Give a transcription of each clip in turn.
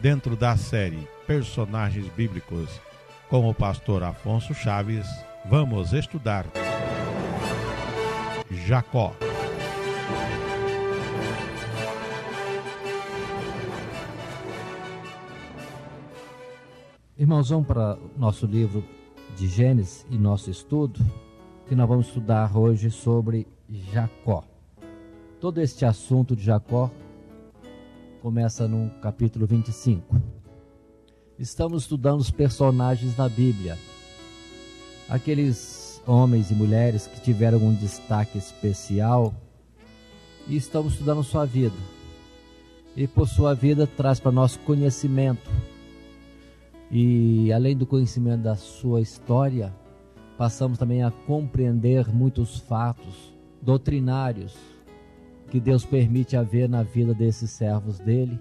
dentro da série Personagens Bíblicos com o pastor Afonso Chaves, vamos estudar Jacó. Irmãos, vamos para nosso livro de Gênesis e nosso estudo, que nós vamos estudar hoje sobre Jacó. Todo este assunto de Jacó começa no capítulo 25. Estamos estudando os personagens da Bíblia, aqueles homens e mulheres que tiveram um destaque especial, e estamos estudando sua vida. E por sua vida traz para nós conhecimento. E além do conhecimento da sua história, passamos também a compreender muitos fatos doutrinários que Deus permite haver na vida desses servos dele,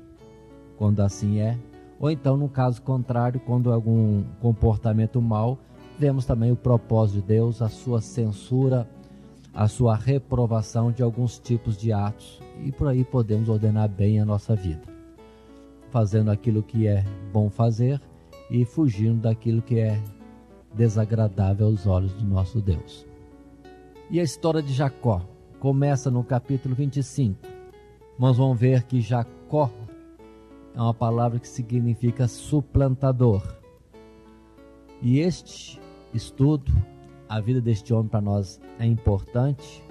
quando assim é, ou então no caso contrário, quando algum comportamento mau, vemos também o propósito de Deus, a sua censura, a sua reprovação de alguns tipos de atos, e por aí podemos ordenar bem a nossa vida, fazendo aquilo que é bom fazer e fugindo daquilo que é desagradável aos olhos do nosso Deus. E a história de Jacó começa no capítulo 25. Nós vamos ver que Jacó é uma palavra que significa suplantador. E este estudo, a vida deste homem para nós é importante,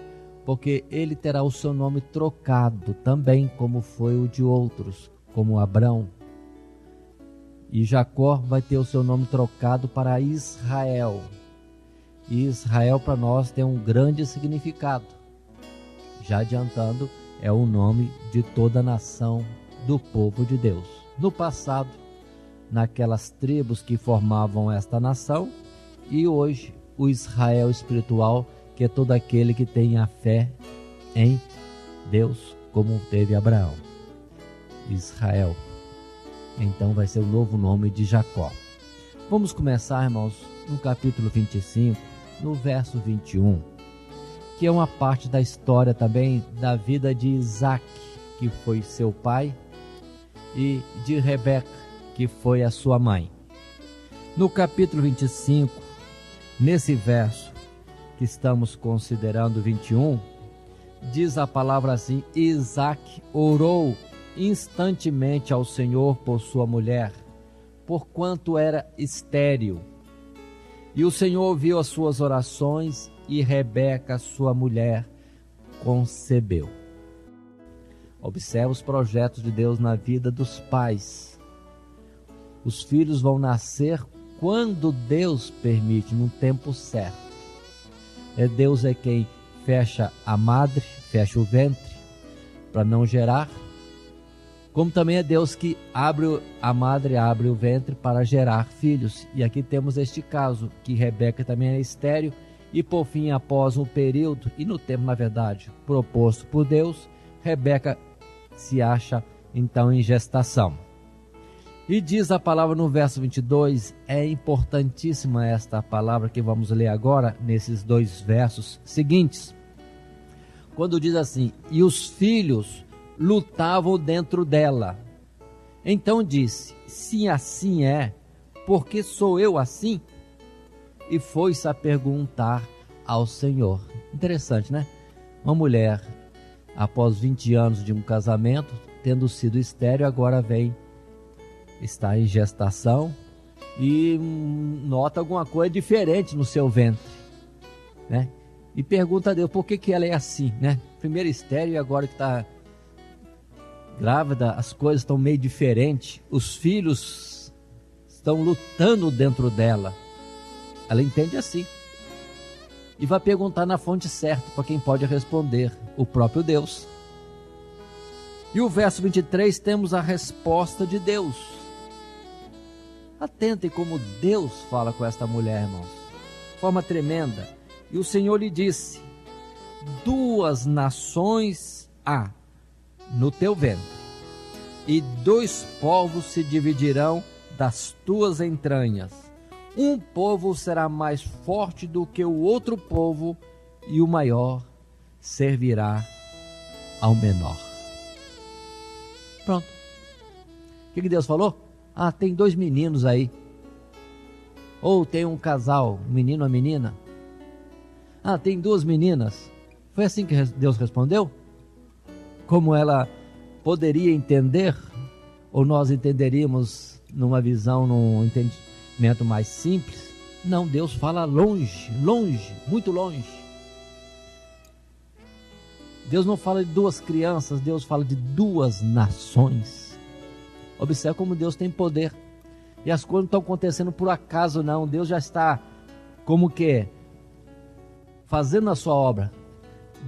porque ele terá o seu nome trocado também, como foi o de outros, como Abrão. E Jacó vai ter o seu nome trocado para Israel. E Israel para nós tem um grande significado. Já adiantando, é o nome de toda a nação do povo de Deus. No passado, naquelas tribos que formavam esta nação, e hoje o Israel espiritual, que é todo aquele que tem a fé em Deus, como teve Abraão. Israel. Então vai ser o novo nome de Jacó. Vamos começar, irmãos, no capítulo 25, no verso 21, que é uma parte da história também da vida de Isaac, que foi seu pai, e de Rebeca, que foi a sua mãe. No capítulo 25, nesse verso que estamos considerando 21, diz a palavra assim: Isaac orou instantemente ao Senhor por sua mulher, porquanto era estéril. E o Senhor ouviu as suas orações, e Rebeca, sua mulher, concebeu. Observe os projetos de Deus na vida dos pais. Os filhos vão nascer quando Deus permite, no tempo certo. Deus é quem fecha a madre, fecha o ventre, para não gerar, como também é Deus que a madre abre o ventre para gerar filhos. E aqui temos este caso, que Rebeca também é estéril, e por fim, após um período, e no tempo, na verdade, proposto por Deus, Rebeca se acha então em gestação. E diz a palavra no verso 22, é importantíssima esta palavra que vamos ler agora, nesses dois versos seguintes, quando diz assim: e os filhos lutavam dentro dela. Então disse: se assim é, por que sou eu assim? E foi-se a perguntar ao Senhor. Interessante, né? Uma mulher, após 20 anos de um casamento, tendo sido estéril, agora está em gestação e nota alguma coisa diferente no seu ventre, né? E pergunta a Deus por que ela é assim, né? Primeiro estéril e agora que está grávida, as coisas estão meio diferentes, os filhos estão lutando dentro dela. Ela entende assim e vai perguntar na fonte certa para quem pode responder, o próprio Deus. E o verso 23 temos a resposta de Deus. Atentem como Deus fala com esta mulher, irmãos, de forma tremenda. E o Senhor lhe disse: 2 nações há no teu ventre, e 2 povos se dividirão das tuas entranhas. Um povo será mais forte do que o outro povo, e o maior servirá ao menor. Pronto. O que Deus falou? Ah, tem 2 meninos aí. Ou tem um casal, um menino e uma menina. Ah, tem 2 meninas. Foi assim que Deus respondeu? Como ela poderia entender, ou nós entenderíamos numa visão, num entendimento mais simples? Não, Deus fala longe, longe, muito longe. Deus não fala de 2 crianças, Deus fala de 2 nações. Observe como Deus tem poder. E as coisas não estão acontecendo por acaso, não. Deus já está, como que, fazendo a sua obra,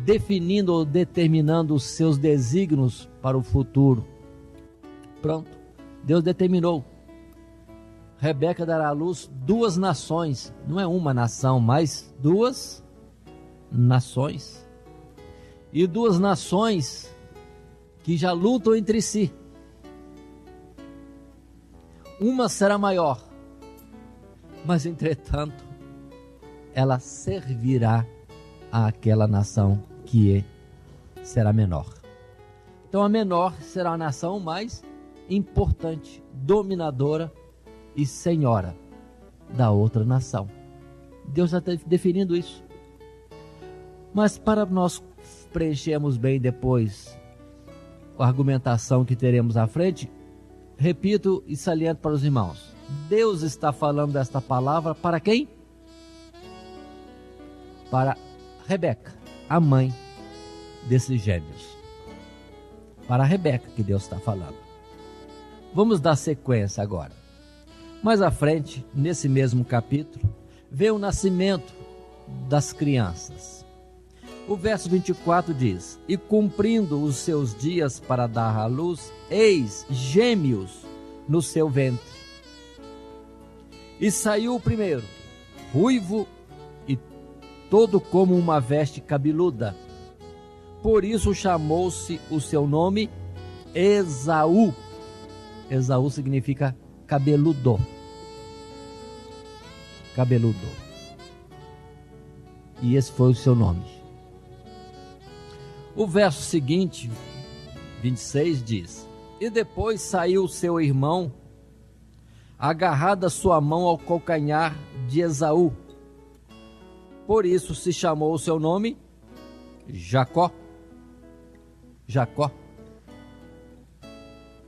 definindo ou determinando os seus desígnios para o futuro. Pronto, Deus determinou. Rebeca dará à luz 2 nações. Não é uma nação, mas 2 nações. E 2 nações que já lutam entre si. Uma será maior, mas entretanto, ela servirá àquela nação que será menor. Então a menor será a nação mais importante, dominadora e senhora da outra nação. Deus está definindo isso. Mas para nós preenchermos bem depois a argumentação que teremos à frente, repito e saliento para os irmãos. Deus está falando desta palavra para quem? Para Rebeca, a mãe desses gêmeos. Para Rebeca que Deus está falando. Vamos dar sequência agora. Mais à frente, nesse mesmo capítulo, vê o nascimento das crianças. O verso 24 diz: E cumprindo os seus dias para dar à luz, eis gêmeos no seu ventre. E saiu o primeiro, ruivo e todo como uma veste cabeluda. Por isso chamou-se o seu nome Esaú. Esaú significa cabeludo. Cabeludo. E esse foi o seu nome. O verso seguinte, 26, diz: E depois saiu seu irmão, agarrada sua mão ao calcanhar de Esaú. Por isso se chamou o seu nome Jacó. Jacó.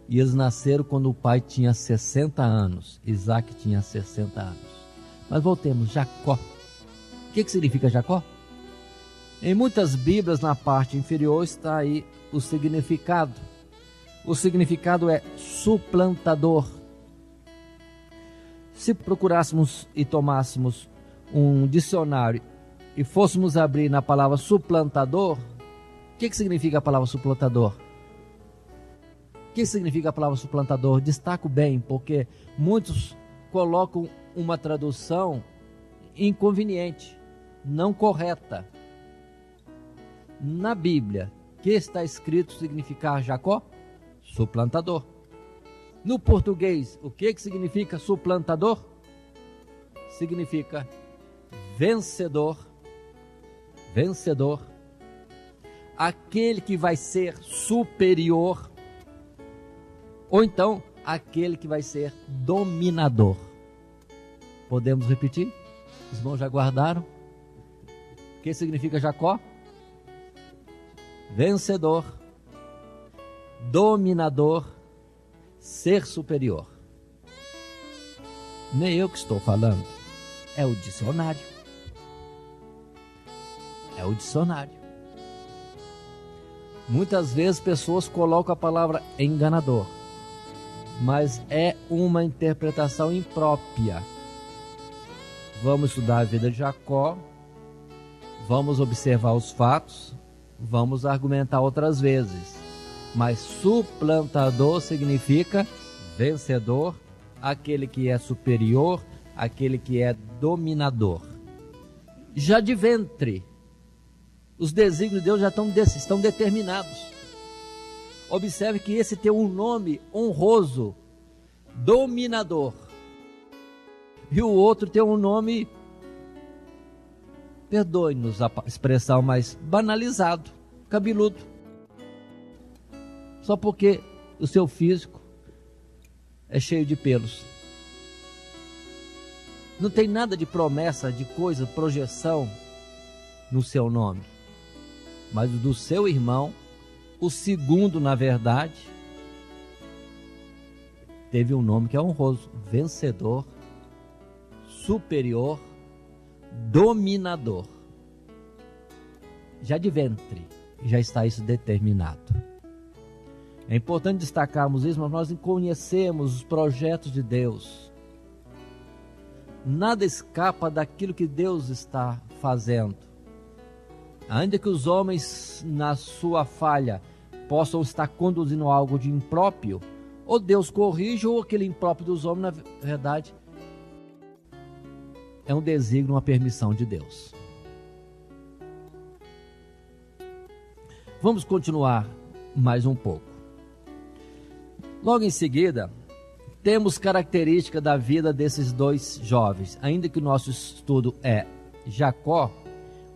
E eles nasceram quando o pai tinha 60 anos. Isaac tinha 60 anos. Mas voltemos, Jacó. O que significa Jacó? Em muitas Bíblias, na parte inferior, está aí o significado. O significado é suplantador. Se procurássemos e tomássemos um dicionário e fôssemos abrir na palavra suplantador, o que significa a palavra suplantador? O que significa a palavra suplantador? Destaco bem, porque muitos colocam uma tradução inconveniente, não correta. Na Bíblia, que está escrito significar Jacó? Suplantador. No português, o que significa suplantador? Significa vencedor. Vencedor. Aquele que vai ser superior. Ou então, aquele que vai ser dominador. Podemos repetir? Os irmãos já guardaram? O que significa Jacó? Vencedor, dominador, ser superior. Nem eu que estou falando, é o dicionário. É o dicionário. Muitas vezes pessoas colocam a palavra enganador, mas é uma interpretação imprópria. Vamos estudar a vida de Jacó, vamos observar os fatos, vamos argumentar outras vezes, mas suplantador significa vencedor, aquele que é superior, aquele que é dominador. Já de ventre, os desígnios de Deus já estão determinados. Observe que esse tem um nome honroso, dominador, e o outro tem um nome, perdoe-nos a expressão mais banalizado, cabeludo. Só porque o seu físico é cheio de pelos. Não tem nada de promessa, de coisa, projeção no seu nome. Mas o do seu irmão, o segundo, na verdade, teve um nome que é honroso: vencedor, superior, dominador. Já de ventre, já está isso determinado. É importante destacarmos isso, mas nós conhecemos os projetos de Deus. Nada escapa daquilo que Deus está fazendo. Ainda que os homens, na sua falha, possam estar conduzindo algo de impróprio, ou Deus corrige, ou aquele impróprio dos homens, na verdade, é um desígnio, uma permissão de Deus. Vamos continuar mais um pouco. Logo em seguida, temos característica da vida desses dois jovens. Ainda que o nosso estudo é Jacó,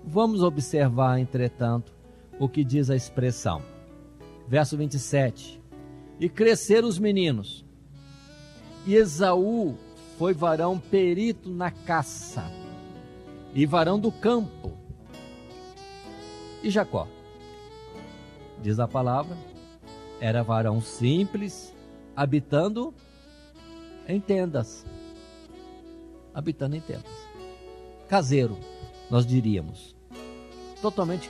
vamos observar, entretanto, o que diz a expressão. Verso 27. E cresceram os meninos, e Esaú foi varão perito na caça, e varão do campo. E Jacó, diz a palavra, era varão simples, habitando em tendas. Habitando em tendas. Caseiro, nós diríamos. Totalmente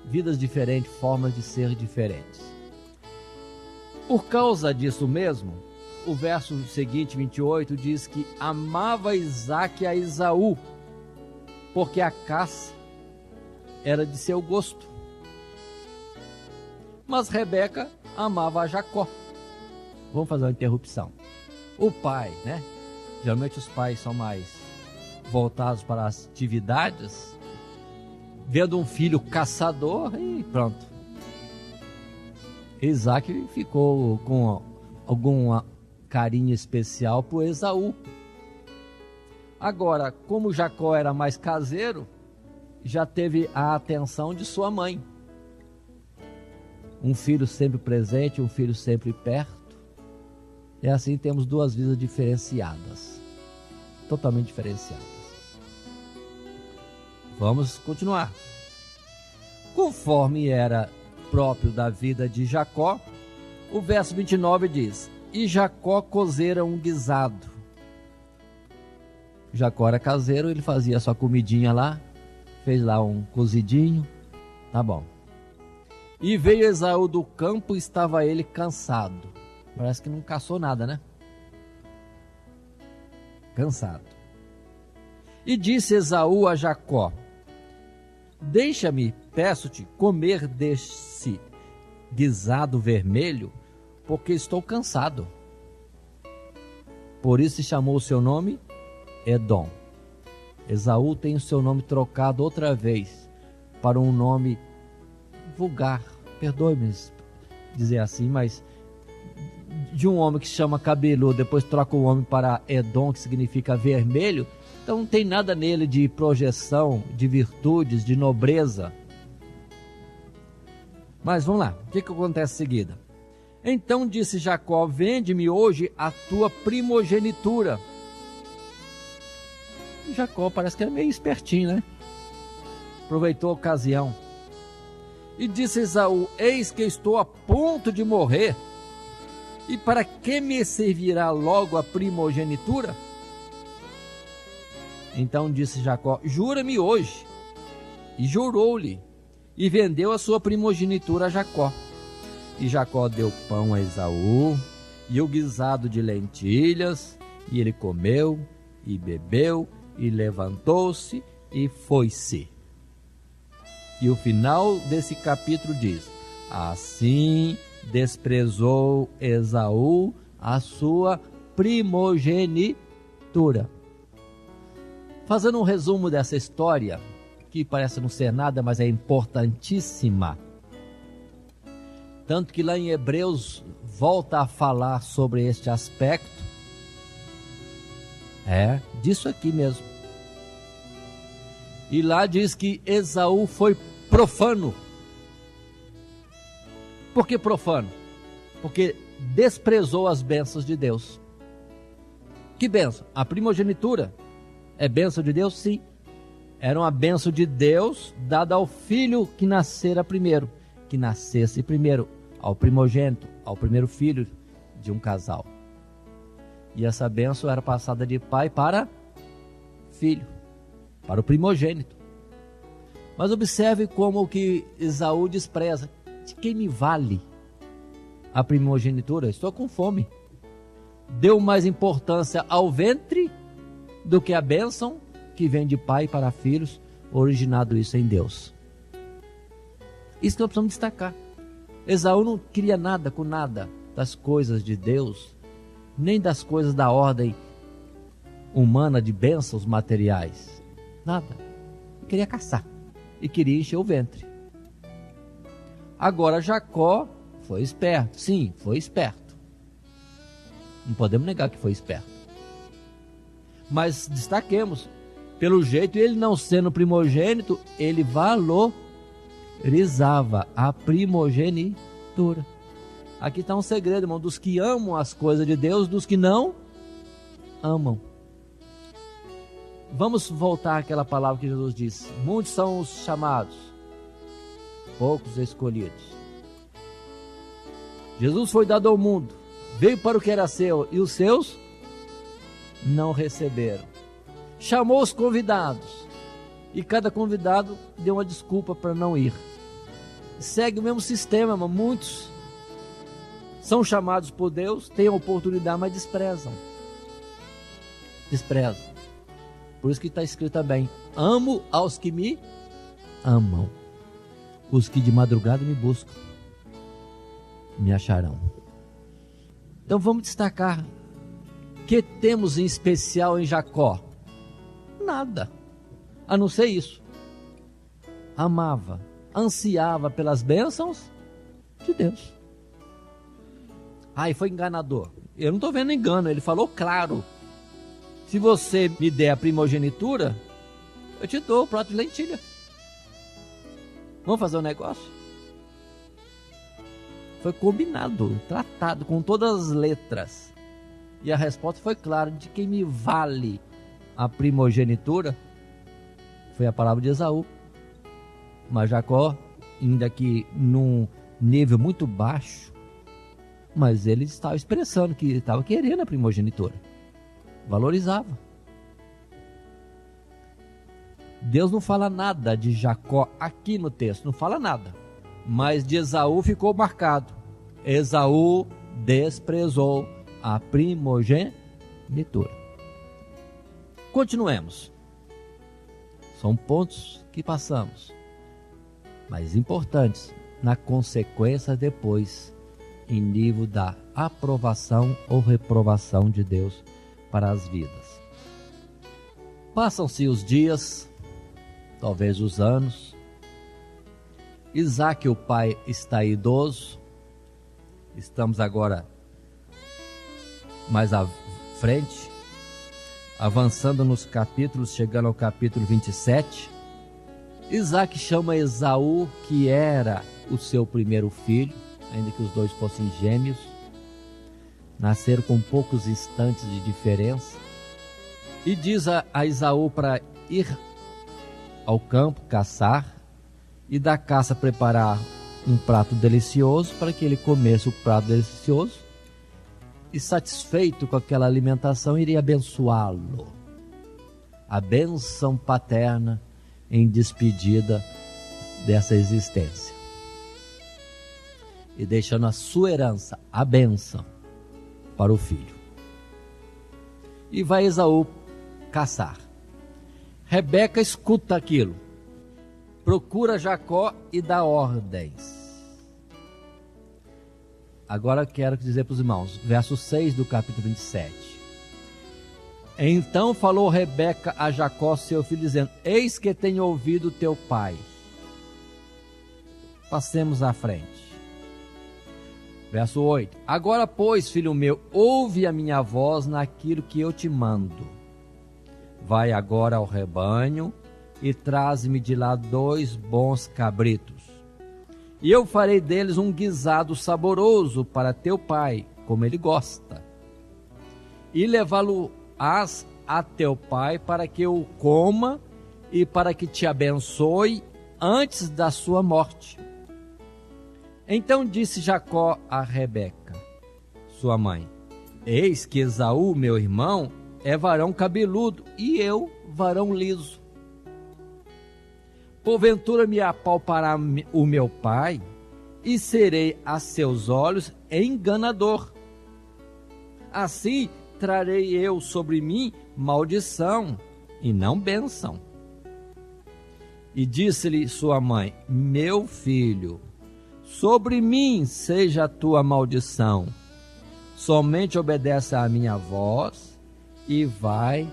vidas diferentes, formas de ser diferentes. Por causa disso mesmo, o verso seguinte, 28, diz que amava Isaque a Esaú, porque a caça era de seu gosto. Mas Rebeca amava a Jacó. Vamos fazer uma interrupção. O pai, né? Geralmente os pais são mais voltados para as atividades, vendo um filho caçador e pronto. Isaque ficou com algum carinho especial por Esaú. Agora, como Jacó era mais caseiro, já teve a atenção de sua mãe. Um filho sempre presente, um filho sempre perto. E assim temos duas vidas diferenciadas. Totalmente diferenciadas. Vamos continuar. Conforme era próprio da vida de Jacó, o verso 29 diz: e Jacó cozera um guisado. Jacó era caseiro, ele fazia sua comidinha lá, fez lá um cozidinho, tá bom. E veio Esaú do campo e estava ele cansado. Parece que não caçou nada, né? Cansado. E disse Esaú a Jacó: deixa-me, peço-te, comer desse guisado vermelho, porque estou cansado. Por isso se chamou o seu nome Edom. Esaú tem o seu nome trocado outra vez para um nome vulgar. Perdoe-me dizer assim, mas de um homem que se chama cabeludo, depois troca o homem para Edom, que significa vermelho. Então não tem nada nele de projeção, de virtudes, de nobreza. Mas vamos lá, o que acontece em seguida? Então disse Jacó: vende-me hoje a tua primogenitura. E Jacó parece que era meio espertinho, né? Aproveitou a ocasião. E disse Esaú: eis que estou a ponto de morrer, e para que me servirá logo a primogenitura? Então disse Jacó: jura-me hoje. E jurou-lhe, e vendeu a sua primogenitura a Jacó. E Jacó deu pão a Esaú, e o guisado de lentilhas, e ele comeu, e bebeu, e levantou-se, e foi-se. E o final desse capítulo diz: assim desprezou Esaú a sua primogenitura. Fazendo um resumo dessa história, que parece não ser nada, mas é importantíssima. Tanto que lá em Hebreus volta a falar sobre este aspecto. É, disso aqui mesmo. E lá diz que Esaú foi profano. Por que profano? Porque desprezou as bênçãos de Deus. Que bênção? A primogenitura é bênção de Deus? Sim. Era uma bênção de Deus dada ao filho que nascera primeiro, que nascesse primeiro, ao primogênito, ao primeiro filho de um casal. E essa bênção era passada de pai para filho, para o primogênito. Mas observe como o que Esaú despreza. De quem me vale a primogenitura? Estou com fome. Deu mais importância ao ventre do que a bênção que vem de pai para filhos, originado isso em Deus. Isso que nós precisamos destacar. Esaú não queria nada com nada das coisas de Deus, nem das coisas da ordem humana de bênçãos materiais. Nada. Ele queria caçar e queria encher o ventre. Agora Jacó foi esperto. Sim, foi esperto. Não podemos negar que foi esperto. Mas destaquemos, pelo jeito, ele não sendo primogênito, ele valorizava a primogenitura. Aqui está um segredo, irmão, dos que amam as coisas de Deus, dos que não amam. Vamos voltar àquela palavra que Jesus disse: muitos são os chamados, poucos escolhidos. Jesus foi dado ao mundo, veio para o que era seu, e os seus não receberam. Chamou os convidados, e cada convidado deu uma desculpa para não ir. Segue o mesmo sistema, mas muitos são chamados por Deus, têm a oportunidade, mas desprezam. Por isso que está escrito também: amo aos que me amam. Os que de madrugada me buscam, me acharão. Então vamos destacar que temos em especial em Jacó. Nada, a não ser isso. Amava, ansiava pelas bênçãos de Deus. E foi enganador. Eu não estou vendo engano, ele falou claro: se você me der a primogenitura, eu te dou o prato de lentilha. Vamos fazer um negócio? Foi combinado, tratado com todas as letras. E a resposta foi clara: de quem me vale a primogenitura? Foi a palavra de Esaú. Mas Jacó, ainda que num nível muito baixo, mas ele estava expressando que estava querendo a primogenitura, valorizava. Deus não fala nada de Jacó aqui no texto, não fala nada, mas de Esaú ficou marcado: Esaú desprezou a primogenitura. Continuemos. São pontos que passamos, mas importantes na consequência depois, em nível da aprovação ou reprovação de Deus para as vidas. Passam-se os dias, talvez os anos. Isaac, o pai, está idoso. Estamos agora mais à frente, avançando nos capítulos, chegando ao capítulo 27. Isaac chama Esaú, que era o seu primeiro filho, ainda que os dois fossem gêmeos, nasceram com poucos instantes de diferença, e diz a Esaú para ir ao campo caçar, e da caça preparar um prato delicioso para que ele comesse o prato delicioso, e satisfeito com aquela alimentação, iria abençoá-lo. A bênção paterna em despedida dessa existência. E deixando a sua herança, a bênção, para o filho. E vai Esaú caçar. Rebeca escuta aquilo, procura Jacó e dá ordens. Agora quero dizer para os irmãos, verso 6 do capítulo 27. Então falou Rebeca a Jacó, seu filho, dizendo: eis que tenho ouvido teu pai. Passemos à frente. Verso 8. Agora, pois, filho meu, ouve a minha voz naquilo que eu te mando. Vai agora ao rebanho e traze-me de lá 2 bons cabritos. E eu farei deles um guisado saboroso para teu pai, como ele gosta. E levá-lo hás a teu pai para que o coma e para que te abençoe antes da sua morte. Então disse Jacó a Rebeca, sua mãe: eis que Esaú, meu irmão, é varão cabeludo e eu varão liso. Porventura me apalpará o meu pai e serei a seus olhos enganador. Assim trarei eu sobre mim maldição e não bênção. E disse-lhe sua mãe: meu filho, sobre mim seja a tua maldição. Somente obedece à minha voz e vai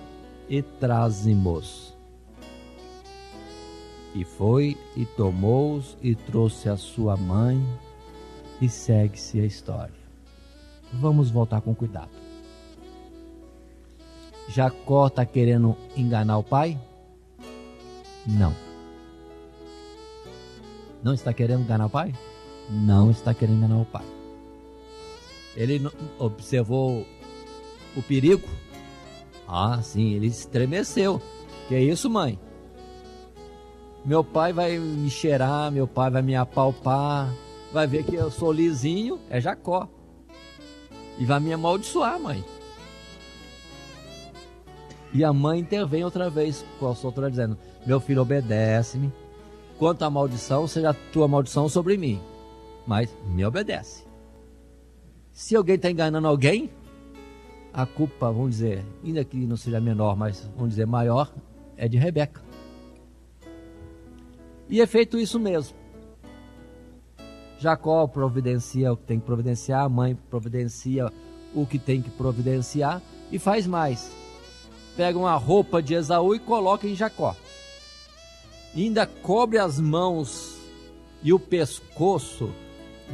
e traze-mos. E foi e tomou-os e trouxe a sua mãe, e segue-se a história. Vamos voltar com cuidado. Jacó está querendo enganar o pai? Não. Não está querendo enganar o pai? Não está querendo enganar o pai. Ele observou o perigo? Ah, sim, ele estremeceu. Que é isso, mãe? Meu pai vai me cheirar, meu pai vai me apalpar, vai ver que eu sou lisinho, é Jacó. E vai me amaldiçoar, mãe. E a mãe intervém outra vez, com a outra dizendo: meu filho, obedece-me. Quanto à maldição, seja a tua maldição sobre mim, mas me obedece. Se alguém está enganando alguém, a culpa, vamos dizer, ainda que não seja menor, mas vamos dizer maior, é de Rebeca. E é feito isso mesmo. Jacó providencia o que tem que providenciar, a mãe providencia o que tem que providenciar e faz mais. Pega uma roupa de Esaú e coloca em Jacó. E ainda cobre as mãos e o pescoço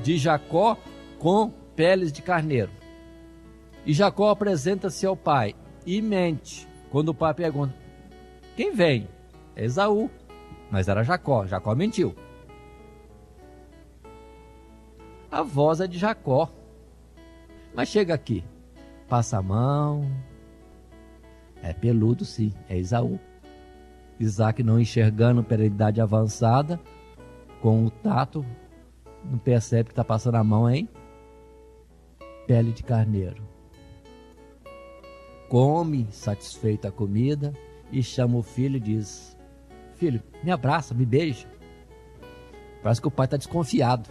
de Jacó com peles de carneiro. E Jacó apresenta-se ao pai e mente. Quando o pai pergunta: quem vem? É Esaú. Mas era Jacó. Jacó mentiu. A voz é de Jacó. Mas chega aqui, passa a mão. É peludo, sim, é Esaú. Isaac, não enxergando pela idade avançada, com o tato, não percebe que está passando a mão em pele de carneiro. Come satisfeito a comida e chama o filho e diz: filho, me abraça, me beija. Parece que o pai está desconfiado.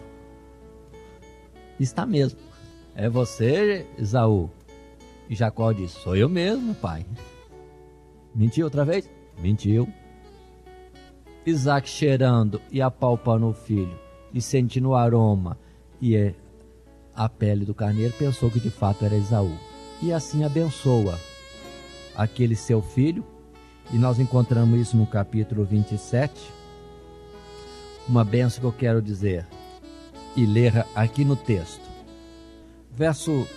Está mesmo. É você, Esaú? E Jacó diz: sou eu mesmo, pai. Mentiu outra vez? Mentiu. Isaac, cheirando e apalpando o filho e sentindo o aroma e a pele do carneiro, pensou que de fato era Esaú. E assim abençoa aquele seu filho. E nós encontramos isso no capítulo 27. Uma bênção que eu quero dizer e ler aqui no texto. Verso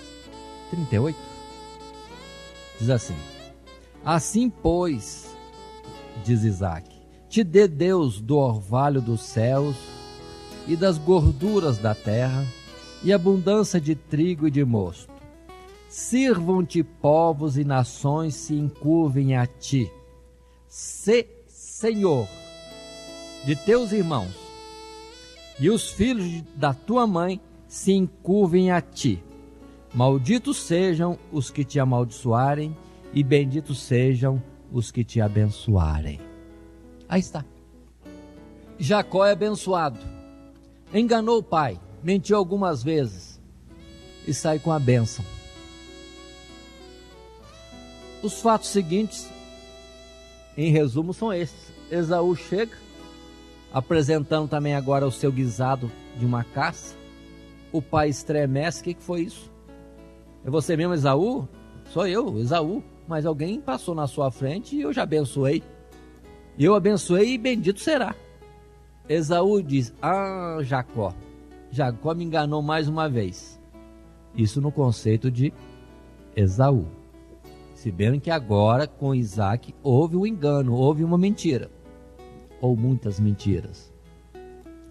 38. Diz assim: assim, pois, diz Isaac, te dê Deus do orvalho dos céus e das gorduras da terra e abundância de trigo e de mosto. Sirvam-te povos e nações se encurvem a ti. Sê senhor de teus irmãos, e os filhos da tua mãe se encurvem a ti. Malditos sejam os que te amaldiçoarem, e benditos sejam os que te abençoarem. Aí está. Jacó é abençoado. Enganou o pai, mentiu algumas vezes e sai com a bênção. Os fatos seguintes, em resumo, são esses. Esaú chega, apresentando também agora o seu guisado de uma caça. O pai estremece. O que foi isso? É você mesmo, Esaú? Sou eu, Esaú. Mas alguém passou na sua frente e eu já abençoei. Eu abençoei e bendito será. Esaú diz: ah, Jacó me enganou mais uma vez. Isso no conceito de Esaú. Se bem que agora com Isaac houve um engano, houve uma mentira. Ou muitas mentiras.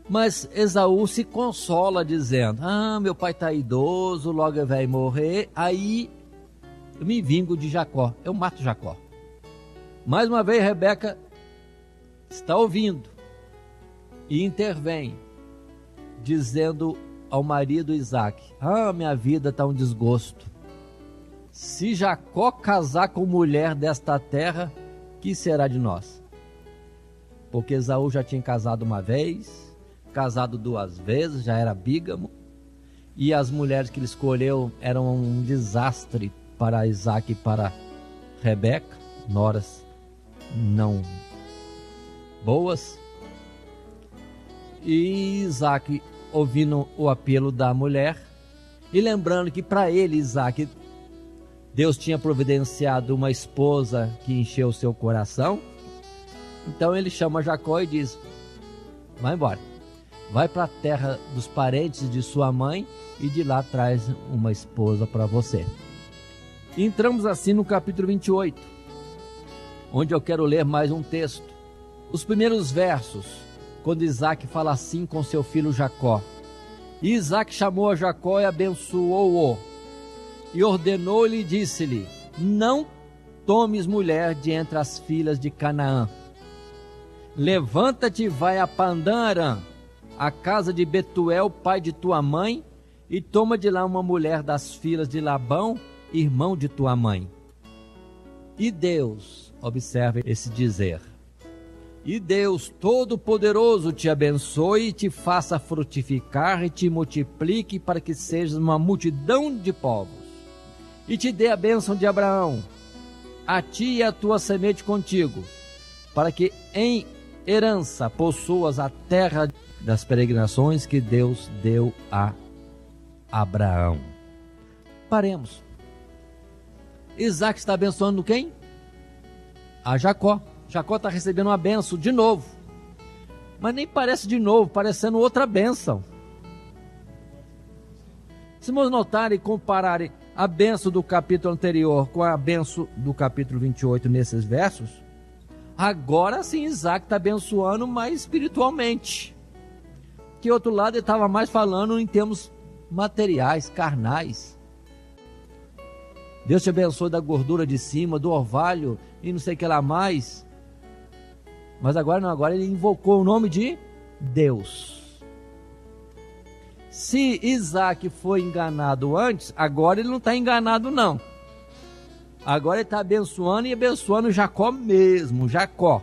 Mas Esaú se consola dizendo: ah, meu pai está idoso, logo ele vai morrer. Aí eu me vingo de Jacó, eu mato Jacó. Mais uma vez Rebeca está ouvindo e intervém, dizendo ao marido Isaac: minha vida está um desgosto. Se Jacó casar com mulher desta terra, que será de nós? Porque Esaú já tinha casado uma vez, casado 2 vezes, já era bígamo, e as mulheres que ele escolheu eram um desastre para Isaac e para Rebeca, noras não boas. E Isaac, ouvindo o apelo da mulher, e lembrando que para ele, Isaac, Deus tinha providenciado uma esposa que encheu o seu coração, então ele chama Jacó e diz: vai embora, vai para a terra dos parentes de sua mãe e de lá traz uma esposa para você. E entramos assim no capítulo 28, onde eu quero ler mais um texto. Os primeiros versos, quando Isaac fala assim com seu filho Jacó: e Isaac chamou a Jacó e abençoou-o, e ordenou-lhe e disse-lhe: não tomes mulher de entre as filhas de Canaã. Levanta-te e vai a Padã-Arã, a casa de Betuel, pai de tua mãe, e toma de lá uma mulher das filhas de Labão, irmão de tua mãe. E Deus, observe esse dizer, e Deus Todo-Poderoso te abençoe, te faça frutificar e te multiplique para que sejas uma multidão de povos, e te dê a bênção de Abraão, a ti e a tua semente contigo, para que em herança possuas a terra das peregrinações que Deus deu a Abraão. Paremos. Isaac está abençoando quem? A Jacó. Jacó está recebendo uma bênção de novo, mas nem parece de novo, parecendo outra bênção. Se nós notarem e compararem a bênção do capítulo anterior com a bênção do capítulo 28 nesses versos, agora sim Isaac está abençoando mais espiritualmente. Que outro lado ele estava mais falando em termos materiais, carnais. Deus te abençoe da gordura de cima, do orvalho e não sei o que lá mais. Mas agora não, agora ele invocou o nome de Deus. Se Isaac foi enganado antes, agora ele não está enganado não. Agora ele está abençoando e abençoando Jacó mesmo, Jacó.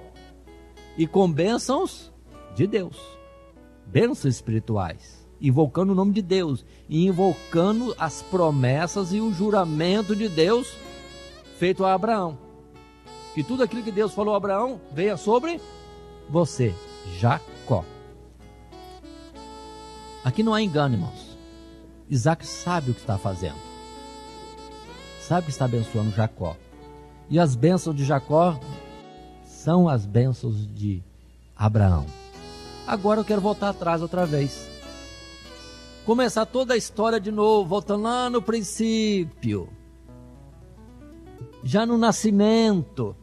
E com bênçãos de Deus. Bênçãos espirituais. Invocando o nome de Deus. E invocando as promessas e o juramento de Deus feito a Abraão. Que tudo aquilo que Deus falou a Abraão venha sobre você, Jacó. Aqui não há engano, irmãos. Isaac sabe o que está fazendo. Sabe que está abençoando Jacó. E as bênçãos de Jacó são as bênçãos de Abraão. Agora eu quero voltar atrás outra vez. Começar toda a história de novo, voltando lá no princípio. Já no nascimento.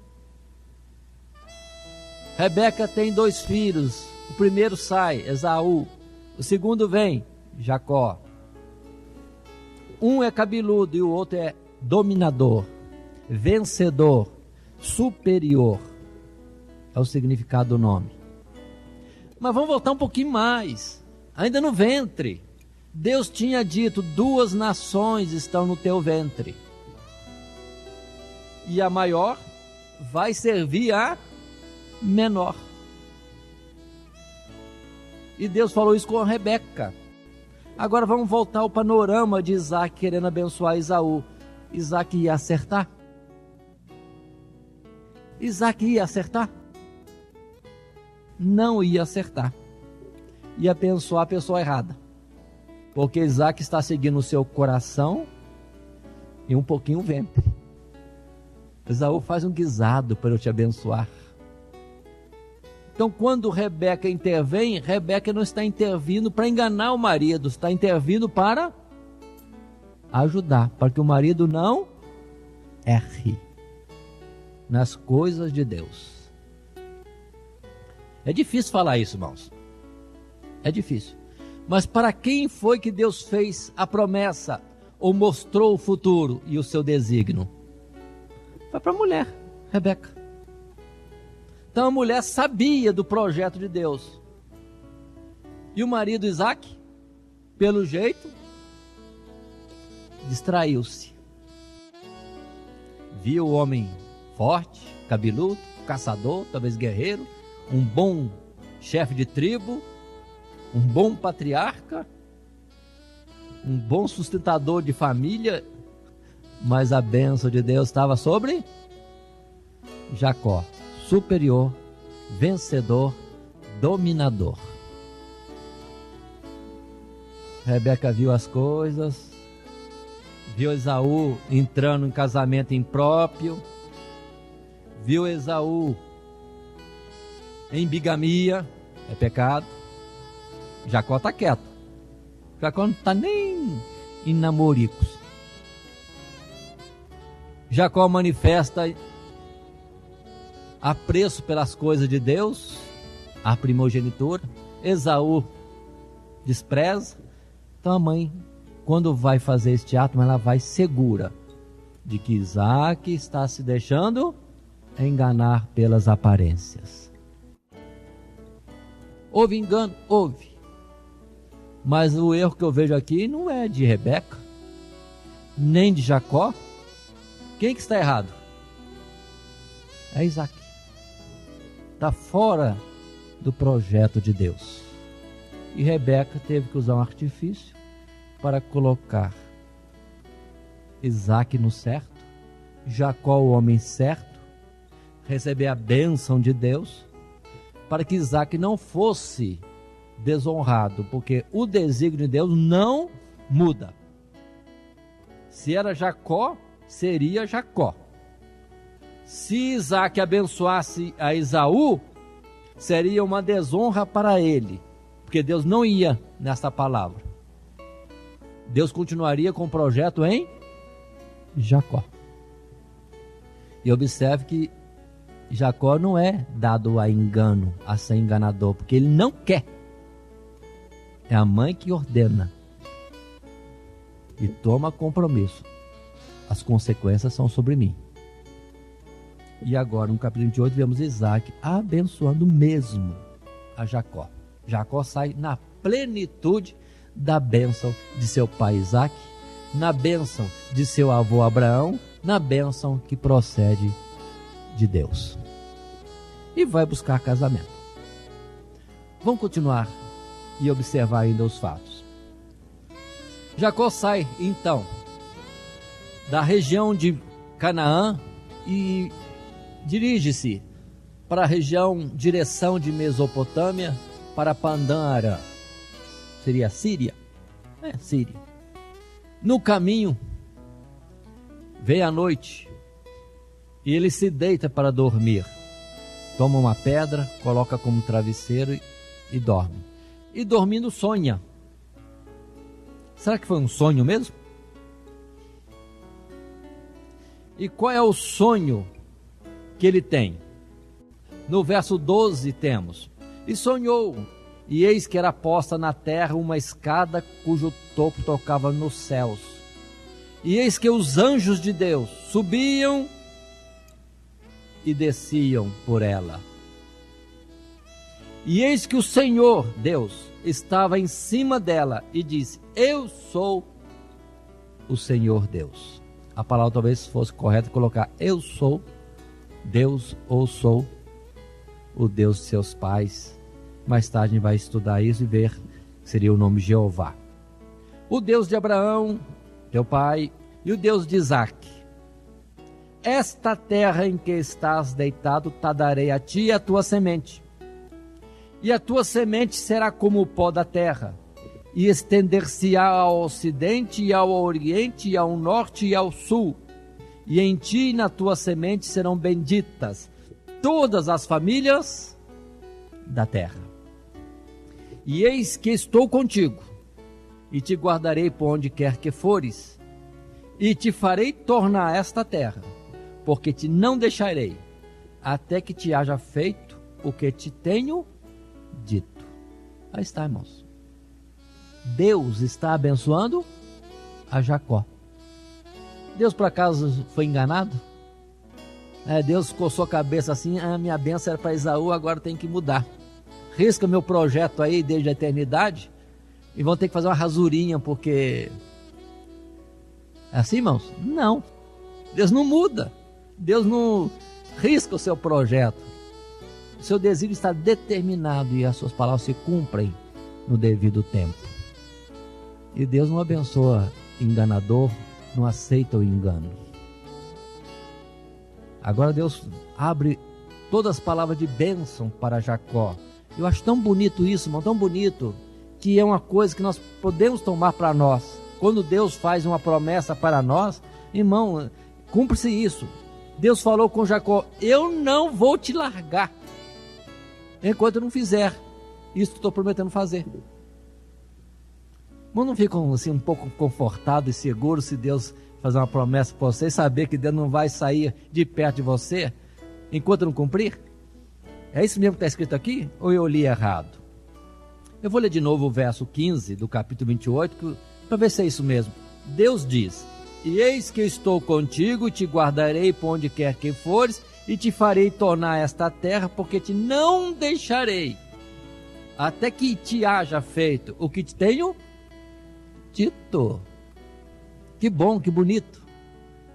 Rebeca tem 2 filhos. O primeiro sai, Esaú. O segundo vem, Jacó. Um é cabeludo e o outro é dominador, vencedor, superior. É o significado do nome. Mas vamos voltar um pouquinho mais. Ainda no ventre. Deus tinha dito: 2 nações estão no teu ventre. E a maior vai servir a menor. E Deus falou isso com a Rebeca. Agora vamos voltar ao panorama de Isaac querendo abençoar Esaú. Isaac ia acertar? Isaac ia acertar? Não ia acertar. Ia abençoar a pessoa errada. Porque Isaac está seguindo o seu coração e um pouquinho o ventre. Esaú, faz um guisado para eu te abençoar. Então, quando Rebeca intervém, Rebeca não está intervindo para enganar o marido, está intervindo para ajudar, para que o marido não erre nas coisas de Deus. É difícil falar isso, irmãos. É difícil. Mas para quem foi que Deus fez a promessa ou mostrou o futuro e o seu desígnio? Foi para a mulher, Rebeca. Então a mulher sabia do projeto de Deus. E o marido Isaac, pelo jeito, distraiu-se. Viu o homem forte, cabeludo, caçador, talvez guerreiro, um bom chefe de tribo, um bom patriarca, um bom sustentador de família, mas a bênção de Deus estava sobre Jacó, superior, vencedor, dominador. Rebeca viu as coisas, viu Esaú entrando em casamento impróprio, viu Esaú em bigamia, é pecado. Jacó está quieto. Jacó não está nem em namoricos. Jacó manifesta apreço pelas coisas de Deus, a primogenitura. Esaú despreza. Então a mãe, quando vai fazer este ato, ela vai segura de que Isaac está se deixando enganar pelas aparências. Houve engano? Houve. Mas o erro que eu vejo aqui não é de Rebeca, nem de Jacó. Quem que está errado? É Isaac. Está fora do projeto de Deus. E Rebeca teve que usar um artifício para colocar Isaac no certo, Jacó o homem certo, receber a bênção de Deus, para que Isaac não fosse desonrado, porque o desígnio de Deus não muda. Se era Jacó, seria Jacó. Se Isaac abençoasse a Esaú, seria uma desonra para ele, porque Deus não ia nessa palavra. Deus continuaria com o projeto em Jacó. E observe que Jacó não é dado a engano, a ser enganador, porque ele não quer. É a mãe que ordena e toma compromisso. As consequências são sobre mim. E agora, no capítulo 28, vemos Isaac abençoando mesmo a Jacó. Jacó sai na plenitude da bênção de seu pai Isaac, na bênção de seu avô Abraão, na bênção que procede de Deus. E vai buscar casamento. Vamos continuar e observar ainda os fatos. Jacó sai, então, da região de Canaã e dirige-se para a região, direção de Mesopotâmia, para Padã Arã. Seria Síria? É, Síria. No caminho, vem a noite e ele se deita para dormir. Toma uma pedra, coloca como travesseiro e dorme. E dormindo sonha. Será que foi um sonho mesmo? E qual é o sonho que ele tem? No verso 12 temos: e sonhou, e eis que era posta na terra uma escada cujo topo tocava nos céus. E eis que os anjos de Deus subiam e desciam por ela. E eis que o Senhor Deus estava em cima dela e disse: eu sou o Senhor Deus. A palavra talvez fosse correta colocar eu sou Deus ou sou o Deus de seus pais. Mais tarde a gente vai estudar isso e ver que seria o nome Jeová. O Deus de Abraão, teu pai, e o Deus de Isaac. Esta terra em que estás deitado, te darei a ti e a tua semente. E a tua semente será como o pó da terra, e estender-se-á ao ocidente e ao oriente e ao norte e ao sul. E em ti e na tua semente serão benditas todas as famílias da terra. E eis que estou contigo, e te guardarei por onde quer que fores, e te farei tornar esta terra, porque te não deixarei, até que te haja feito o que te tenho dito. Aí está, irmãos. Deus está abençoando a Jacó. Deus por acaso foi enganado? Deus coçou a cabeça assim, a minha bênção era para Esaú, agora tem que mudar. Risca meu projeto aí desde a eternidade e vão ter que fazer uma rasurinha, porque... É assim, irmãos? Não. Deus não muda. Deus não risca o seu projeto. O seu desígnio está determinado e as suas palavras se cumprem no devido tempo. E Deus não abençoa enganador, não aceita o engano. Agora Deus abre todas as palavras de bênção para Jacó. Eu acho tão bonito isso, irmão, tão bonito, que é uma coisa que nós podemos tomar para nós. Quando Deus faz uma promessa para nós, irmão, cumpre-se isso. Deus falou com Jacó: eu não vou te largar enquanto eu não fizer isso que estou prometendo fazer. Mas não ficam assim um pouco confortados e seguros se Deus fazer uma promessa para você e saber que Deus não vai sair de perto de você enquanto não cumprir? É isso mesmo que está escrito aqui? Ou eu li errado? Eu vou ler de novo o verso 15 do capítulo 28, para ver se é isso mesmo. Deus diz: e eis que eu estou contigo, e te guardarei por onde quer que fores, e te farei tornar esta terra, porque te não deixarei, até que te haja feito o que te tenho dito. Que bom, que bonito,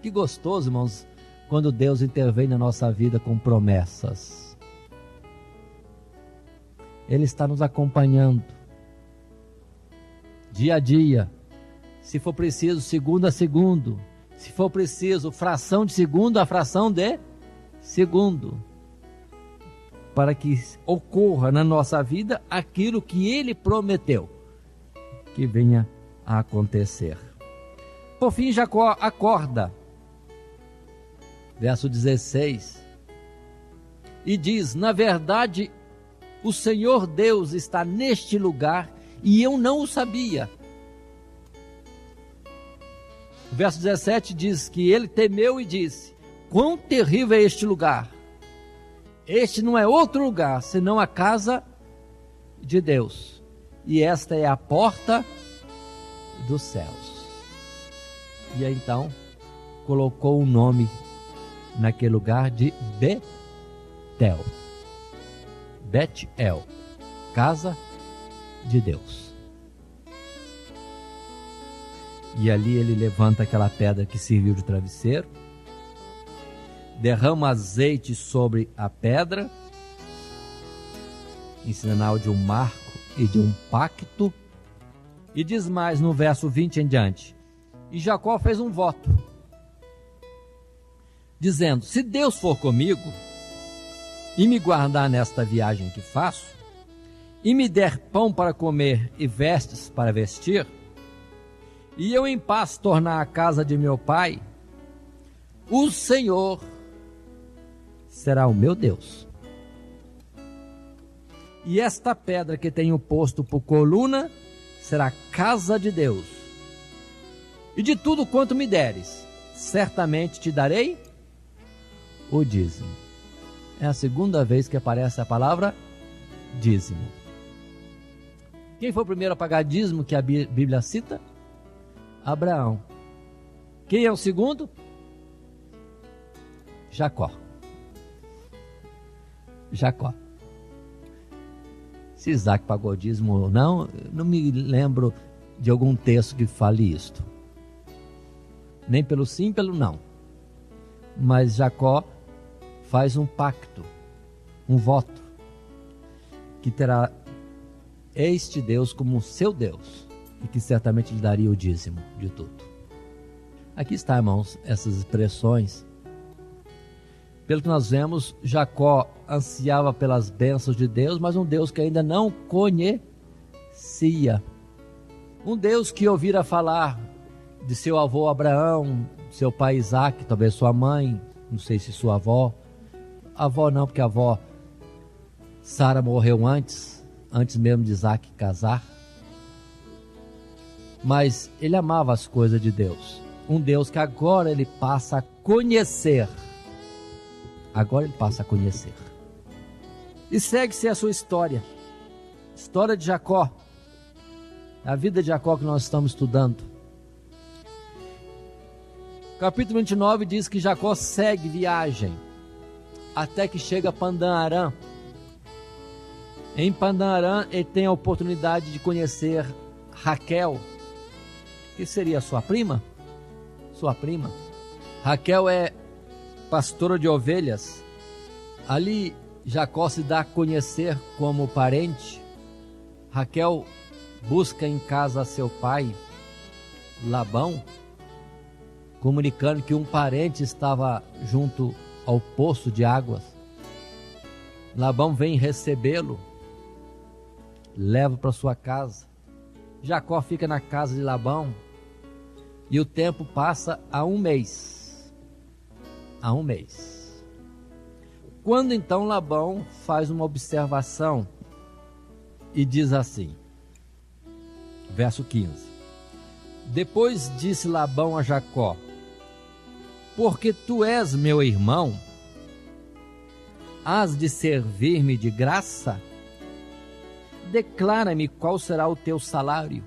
que gostoso, irmãos, quando Deus intervém na nossa vida com promessas. Ele está nos acompanhando dia a dia, se for preciso, segundo a segundo, se for preciso, fração de segundo a fração de segundo, para que ocorra na nossa vida aquilo que Ele prometeu que venha a acontecer. Por fim, Jacó acorda, verso 16, e diz: na verdade, o Senhor Deus está neste lugar e eu não o sabia. O verso 17 diz que ele temeu e disse: quão terrível é este lugar! Este não é outro lugar, senão a casa de Deus, e esta é a porta dos céus. E aí, então, colocou o nome naquele lugar de Betel. Betel, casa de Deus. E ali ele levanta aquela pedra que serviu de travesseiro, derrama azeite sobre a pedra, em sinal de um marco e de um pacto, e diz mais no verso 20 em diante: e Jacó fez um voto, dizendo: se Deus for comigo e me guardar nesta viagem que faço, e me der pão para comer e vestes para vestir, e eu em paz tornar a casa de meu pai, o Senhor será o meu Deus. E esta pedra que tenho posto por coluna será a casa de Deus. E de tudo quanto me deres, certamente te darei o dízimo. É a segunda vez que aparece a palavra dízimo. Quem foi o primeiro a pagar dízimo que a Bíblia cita? Abraão. Quem é o segundo? Jacó. Jacó. Se Isaac pagou dízimo ou não, não me lembro de algum texto que fale isto. Nem pelo sim, pelo não. Mas Jacó faz um pacto, um voto, que terá este Deus como seu Deus, e que certamente lhe daria o dízimo de tudo. Aqui está, irmãos, essas expressões. Pelo que nós vemos, Jacó ansiava pelas bênçãos de Deus, mas um Deus que ainda não conhecia. Um Deus que ouvira falar de seu avô Abraão, seu pai Isaac, talvez sua mãe, não sei se sua avó. Avó não, porque a avó Sara morreu antes mesmo de Isaac casar. Mas ele amava as coisas de Deus. Um Deus que agora ele passa a conhecer. Agora ele passa a conhecer. E segue-se a sua história. História de Jacó. A vida de Jacó que nós estamos estudando. Capítulo 29 diz que Jacó segue viagem. até que chega a Padan-Aram. Em Padan-Aram ele tem a oportunidade de conhecer Raquel, que seria sua prima. Raquel é pastora de ovelhas. Ali Jacó se dá a conhecer como parente. Raquel busca em casa seu pai, Labão, comunicando que um parente estava junto ao poço de águas. Labão vem recebê-lo, leva para sua casa. Jacó fica na casa de Labão e o tempo passa a um mês. Quando então Labão faz uma observação e diz assim, verso 15: Depois disse Labão a Jacó: Porque tu és meu irmão, hás de servir-me de graça? Declara-me qual será o teu salário.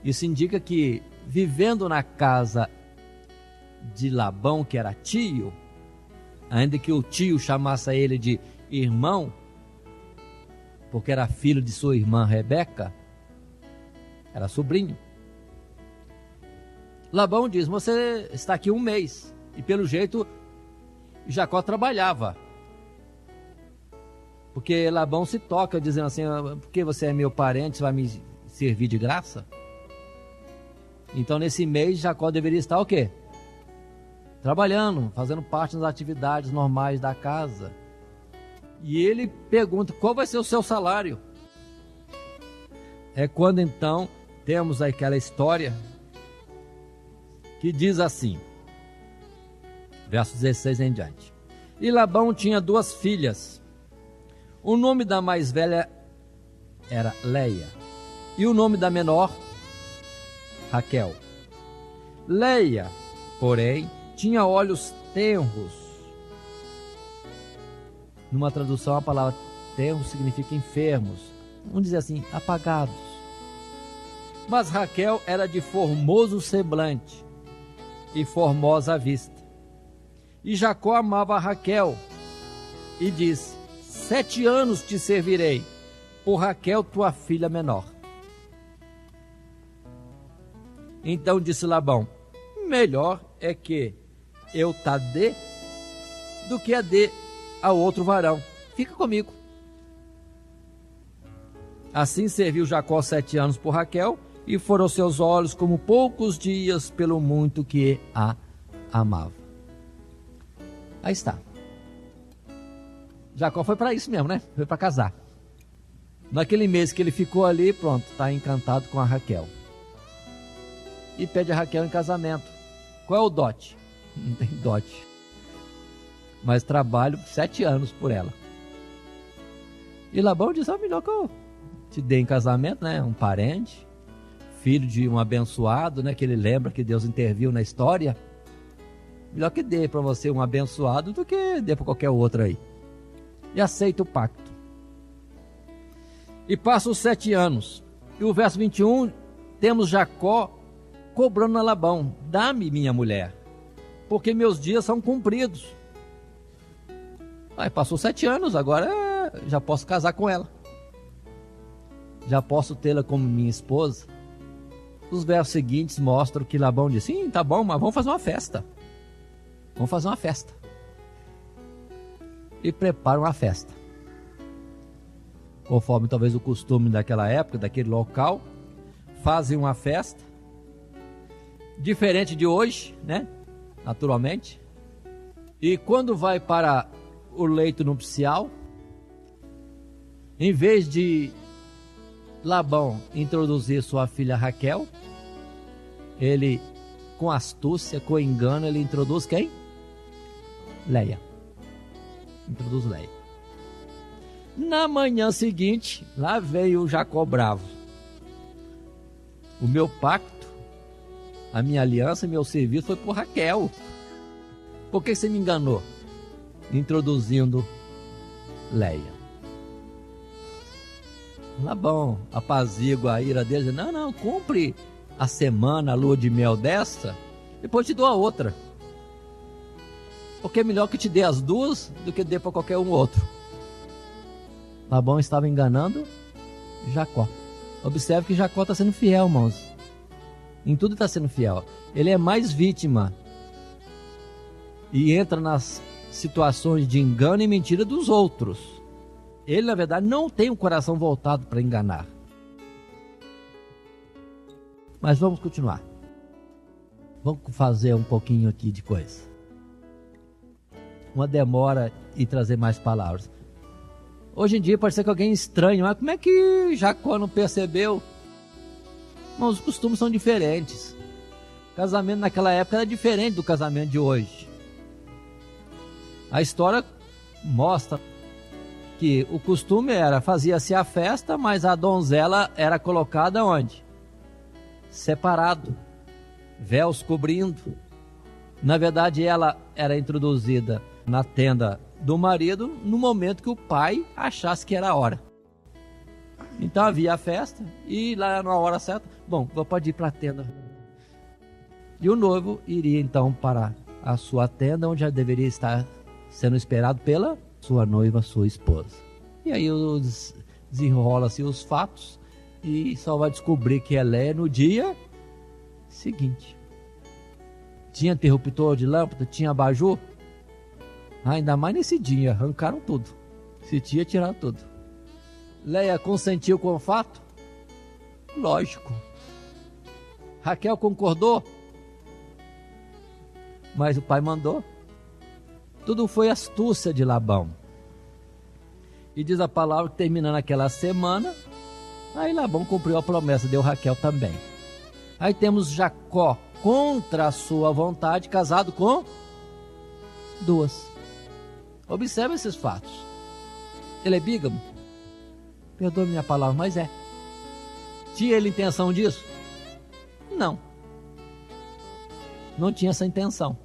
Isso indica que, vivendo na casa de Labão, que era tio, ainda que o tio chamasse ele de irmão, porque era filho de sua irmã Rebeca, era sobrinho. Labão diz: você está aqui um mês. E pelo jeito Jacó trabalhava, porque Labão se toca dizendo assim: porque você é meu parente, você vai me servir de graça? Então nesse mês Jacó deveria estar o quê? Trabalhando, fazendo parte das atividades normais da casa. E ele pergunta: qual vai ser o seu salário? É quando então temos aquela história que diz assim, verso 16 em diante: E Labão tinha 2 filhas. O nome da mais velha era Leia, e o nome da menor, Raquel. Leia, porém, tinha olhos tenros. Numa tradução, a palavra tenro significa enfermos. Vamos dizer assim, apagados. Mas Raquel era de formoso semblante e formosa à vista. E Jacó amava Raquel e disse: 7 anos te servirei por Raquel, tua filha menor. Então disse Labão: melhor é que eu te dê do que a dê a outro varão. Fica comigo. Assim serviu Jacó 7 anos por Raquel, e foram seus olhos como poucos dias pelo muito que a amava. Aí está. Jacó foi para isso mesmo, né? Foi para casar. Naquele mês que ele ficou ali, pronto, está encantado com a Raquel. E pede a Raquel em casamento. Qual é o dote? Não tem dote. Mas trabalho 7 anos por ela. E Labão diz: melhor que eu te dê em casamento, né? Um parente, filho de um abençoado, né? Que ele lembra que Deus interviu na história. Melhor que dê para você um abençoado do que dê para qualquer outro aí. E aceita o pacto. E passam os 7 anos. E o verso 21, temos Jacó cobrando a Labão: dá-me minha mulher, porque meus dias são cumpridos. Aí passou 7 anos, agora já posso casar com ela. Já posso tê-la como minha esposa. Os versos seguintes mostram que Labão disse: sim, tá bom, mas vamos fazer uma festa. Vamos fazer uma festa. E prepara uma festa. Conforme talvez o costume daquela época, daquele local, fazem uma festa. Diferente de hoje, né? Naturalmente. E quando vai para o leito nupcial, em vez de Labão introduzir sua filha Raquel, ele, com astúcia, com engano, ele introduz quem? Leia. Introduz Leia. Na manhã seguinte, lá veio o Jacó bravo. O meu pacto, a minha aliança, meu serviço foi por Raquel. Por que você me enganou? Introduzindo Leia. Labão apazigua a ira dele, dizendo: não, cumpre a semana, a lua de mel desta, depois te dou a outra. porque é melhor que te dê as duas do que dê para qualquer um outro. Labão estava enganando Jacó. Observe que Jacó está sendo fiel, irmãos. Em tudo está sendo fiel. Ele é mais vítima e entra nas situações de engano e mentira dos outros. Ele, na verdade, não tem um coração voltado para enganar. Mas vamos continuar. Vamos fazer um pouquinho aqui de coisa. Uma demora e trazer mais palavras. Hoje em dia pode ser que alguém estranhe, mas como é que Jacó não percebeu? Mas os costumes são diferentes. O casamento naquela época era diferente do casamento de hoje. A história mostra que o costume era, fazia-se a festa, mas a donzela era colocada onde? Separado, véus cobrindo. Na verdade, ela era introduzida na tenda do marido no momento que o pai achasse que era a hora. Então havia a festa e lá na hora certa, bom, pode ir para a tenda. E o noivo iria então para a sua tenda, onde já deveria estar sendo esperado pela sua noiva, sua esposa. E aí desenrola-se os fatos e só vai descobrir que ela é no dia seguinte. Tinha interruptor de lâmpada, tinha abajur. Ainda mais nesse dia, arrancaram tudo. Se tinha, tiraram tudo. Leia consentiu com o fato? Lógico. Raquel concordou? Mas o pai mandou. Tudo foi astúcia de Labão. E diz a palavra que terminando aquela semana, aí Labão cumpriu a promessa, deu Raquel também. Aí temos Jacó, contra a sua vontade, casado com duas. Observe esses fatos. Ele é bígamo? Perdoe minha palavra, mas é. Tinha ele intenção disso? Não. Não tinha essa intenção.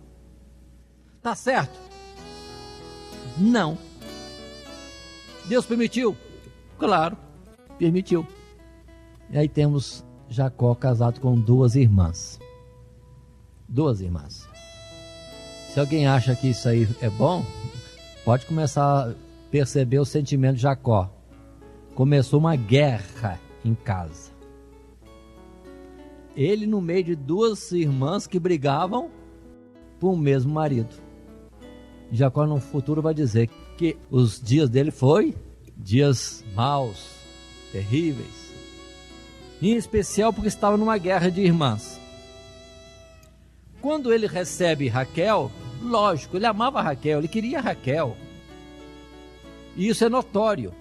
Tá certo? Não. Deus permitiu? Claro, permitiu. E aí temos Jacó casado com duas irmãs. Duas irmãs. Se alguém acha que isso aí é bom, pode começar a perceber o sentimento de Jacó. Começou uma guerra em casa. Ele no meio de duas irmãs que brigavam por um mesmo marido. Jacó no futuro vai dizer que os dias dele foi dias maus, terríveis. Em especial porque estava numa guerra de irmãs. Quando ele recebe Raquel, lógico, ele amava Raquel, ele queria Raquel. E isso é notório.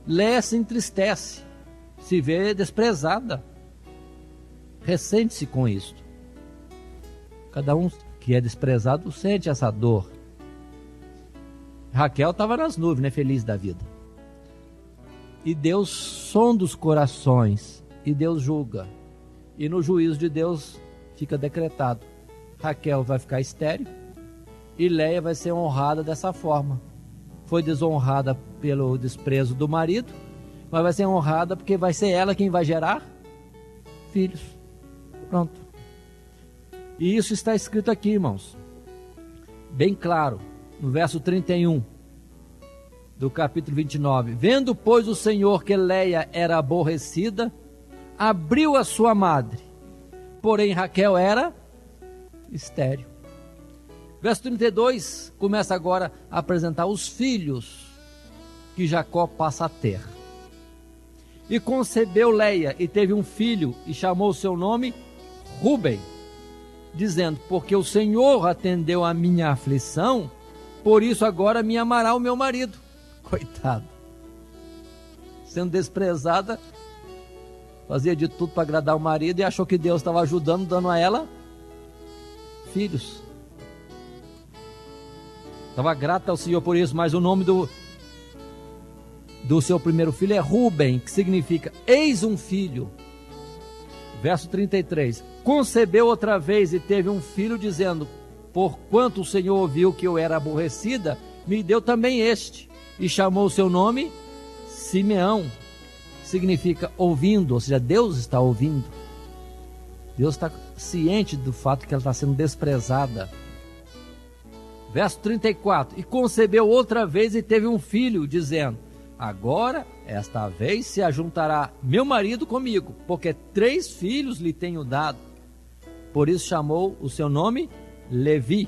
Léia se entristece, se vê desprezada. Ressente-se com isto. Cada um que é desprezado sente essa dor. Raquel estava nas nuvens, né, feliz da vida. E Deus sonda os corações, e Deus julga. E no juízo de Deus fica decretado: Raquel vai ficar estéril e Léia vai ser honrada dessa forma. Foi desonrada pelo desprezo do marido, mas vai ser honrada porque vai ser ela quem vai gerar filhos. Pronto. E isso está escrito aqui, irmãos, bem claro, no verso 31 do capítulo 29. Vendo, pois, o Senhor que Léia era aborrecida, abriu a sua madre, porém Raquel era estéril. Verso 32 começa agora a apresentar os filhos que Jacó passa a ter. E concebeu Léia e teve um filho e chamou o seu nome Rúben, dizendo: porque o Senhor atendeu a minha aflição, por isso agora me amará o meu marido. Coitado, sendo desprezada, fazia de tudo para agradar o marido e achou que Deus estava ajudando, dando a ela filhos. Estava grata ao Senhor por isso, mas o nome do seu primeiro filho é Rúben, que significa eis um filho. Verso 33, concebeu outra vez e teve um filho, dizendo: porquanto o Senhor ouviu que eu era aborrecida, me deu também este, e chamou o seu nome Simeão, significa ouvindo, ou seja, Deus está ouvindo. Deus está ciente do fato que ela está sendo desprezada. Verso 34, e concebeu outra vez e teve um filho, dizendo, agora, esta vez se ajuntará meu marido comigo, porque 3 filhos lhe tenho dado. Por isso chamou o seu nome Levi,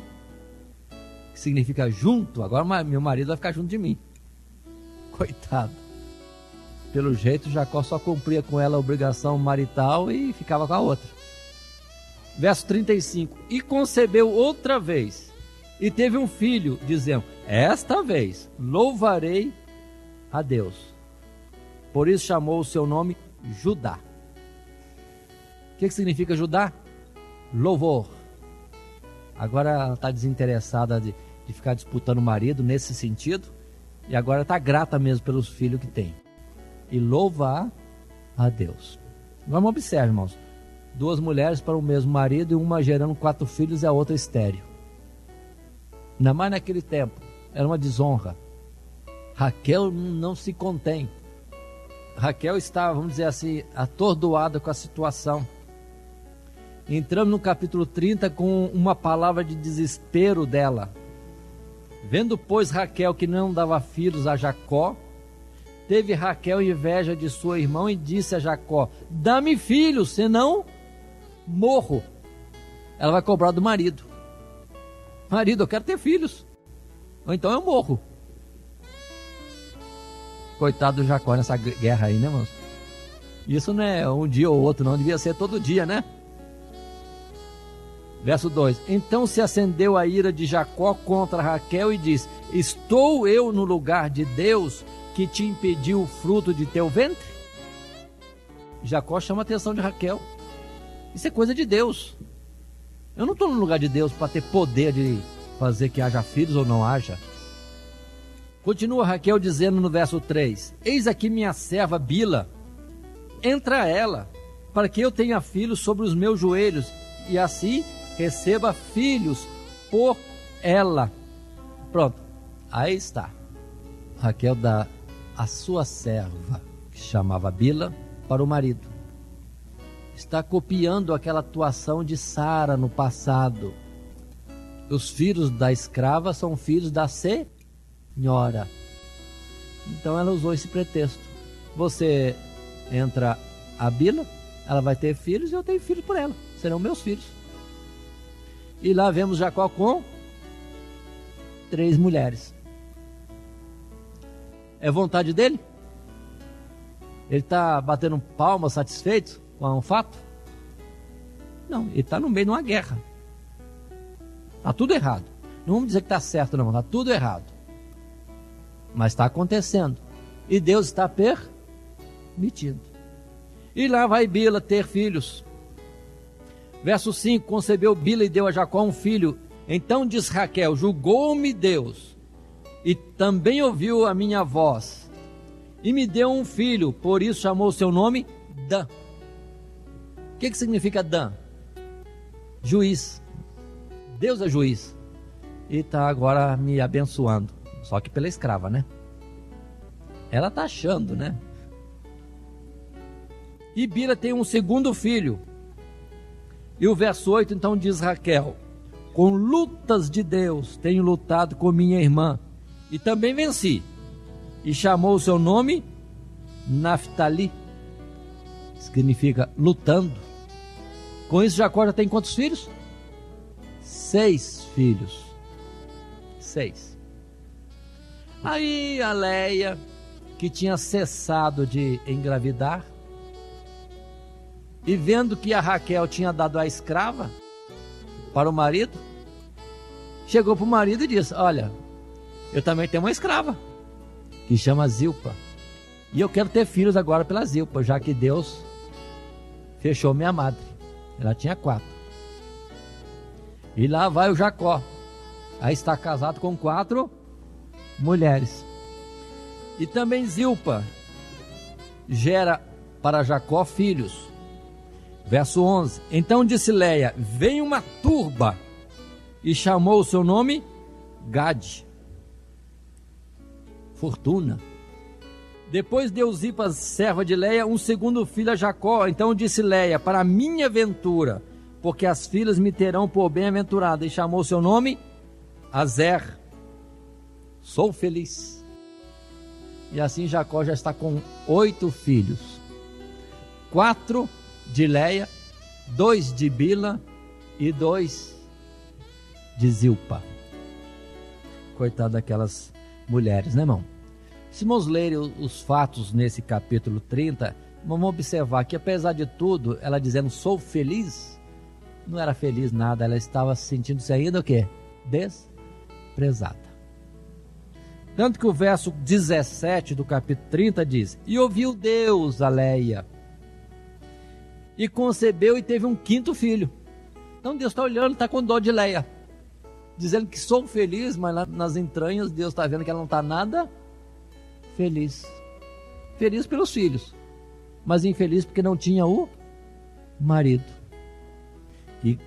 que significa junto. Agora meu marido vai ficar junto de mim. Coitado. Pelo jeito, Jacó só cumpria com ela a obrigação marital e ficava com a outra. Verso 35, e concebeu outra vez, e teve um filho, dizendo, esta vez louvarei a Deus. Por isso chamou o seu nome Judá. O que significa Judá? Louvor. Agora ela está desinteressada de ficar disputando o marido nesse sentido, e agora está grata mesmo pelos filhos que tem. E louva a Deus. Vamos observar, irmãos. 2 mulheres para o mesmo marido, e uma gerando 4 filhos e a outra estéril. Ainda mais naquele tempo, era uma desonra. Raquel não se contém. Raquel estava, vamos dizer assim, atordoada com a situação. Entramos no capítulo 30 com uma palavra de desespero dela. Vendo, pois, Raquel que não dava filhos a Jacó, teve Raquel inveja de sua irmã e disse a Jacó, dá-me filhos, senão morro. Ela vai cobrar do marido. Marido, eu quero ter filhos, ou então eu morro. Coitado do Jacó nessa guerra aí, né, irmãos? Isso não é um dia ou outro, não, devia ser todo dia, né? Verso 2, então se acendeu a ira de Jacó contra Raquel e disse, estou eu no lugar de Deus que te impediu o fruto de teu ventre? Jacó chama a atenção de Raquel. Isso é coisa de Deus. Eu não estou no lugar de Deus para ter poder de fazer que haja filhos ou não haja. Continua Raquel dizendo no verso 3, eis aqui minha serva Bila, entra ela, para que eu tenha filhos sobre os meus joelhos, e assim receba filhos por ela. Pronto, aí está. Raquel dá a sua serva, que se chamava Bila, para o marido. Está copiando aquela atuação de Sara no passado. Os filhos da escrava são filhos da senhora. Então ela usou esse pretexto. Você entra a Bila, ela vai ter filhos e eu tenho filhos por ela. Serão meus filhos. E lá vemos Jacó com 3 mulheres. É vontade dele? Ele está batendo palma, satisfeito com um fato? Não, ele está no meio de uma guerra. Está tudo errado. Não vamos dizer que está certo, não. Está tudo errado. Mas está acontecendo. E Deus está permitindo. E lá vai Bila ter filhos. Verso 5, concebeu Bila e deu a Jacó um filho. Então diz Raquel, julgou-me Deus, e também ouviu a minha voz, e me deu um filho, por isso chamou o seu nome Dan. O que significa Dan? Juiz. Deus é juiz. E está agora me abençoando. Só que pela escrava, né? Ela está achando, né? E Bila tem um segundo filho. E o verso 8 então diz Raquel, com lutas de Deus tenho lutado com minha irmã, e também venci. E chamou o seu nome Naftali, significa lutando. Com isso Jacó já tem quantos filhos? 6 filhos. 6. Aí a Leia, que tinha cessado de engravidar, e vendo que a Raquel tinha dado a escrava para o marido, chegou para o marido e disse, olha, eu também tenho uma escrava, que chama Zilpa, e eu quero ter filhos agora pela Zilpa, já que Deus fechou minha madre. Ela tinha 4. E lá vai o Jacó, aí está casado com 4 mulheres. E também Zilpa gera para Jacó filhos. Verso 11, então disse Leia, vem uma turba, e chamou o seu nome Gade, fortuna. Depois deu Zilpa, serva de Leia, um segundo filho a Jacó. Então disse Leia, para minha ventura, porque as filhas me terão por bem-aventurada, e chamou o seu nome Azer, sou feliz. E assim Jacó já está com 8 filhos. 4 de Leia, 2 de Bila e 2 de Zilpa. Coitado daquelas mulheres, né, irmão? Se vamos ler os fatos nesse capítulo 30, vamos observar que, apesar de tudo, ela dizendo sou feliz, não era feliz nada, ela estava sentindo-se ainda o quê? Desprezada. Tanto que o verso 17 do capítulo 30 diz: e ouviu Deus a Leia, e concebeu e teve um 5º filho. Então Deus está olhando, está com dó de Leia, dizendo que sou feliz, mas lá nas entranhas Deus está vendo que ela não está nada feliz. Feliz pelos filhos, mas infeliz porque não tinha o marido. E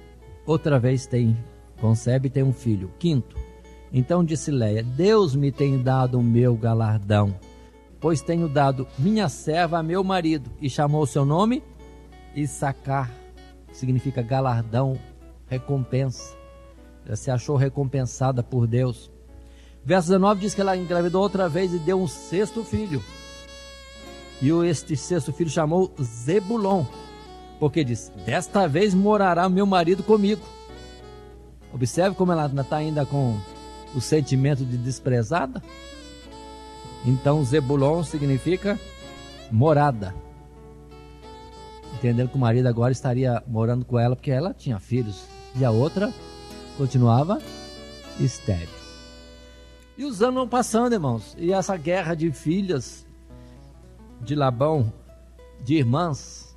outra vez concebe e tem um filho, 5º. Então disse Leia: Deus me tem dado o meu galardão, pois tenho dado minha serva a meu marido. E chamou o seu nome Issacar, que significa galardão, recompensa. Ela se achou recompensada por Deus. Verso 19 diz que ela engravidou outra vez e deu um 6º filho. E este 6º filho chamou Zebulon, porque diz: desta vez morará meu marido comigo. Observe como ela está ainda com o sentimento de desprezada. Então Zebulon significa morada, entendendo que o marido agora estaria morando com ela porque ela tinha filhos e a outra continuava estéril. E os anos vão passando, irmãos, e essa guerra de filhas de Labão, de irmãs,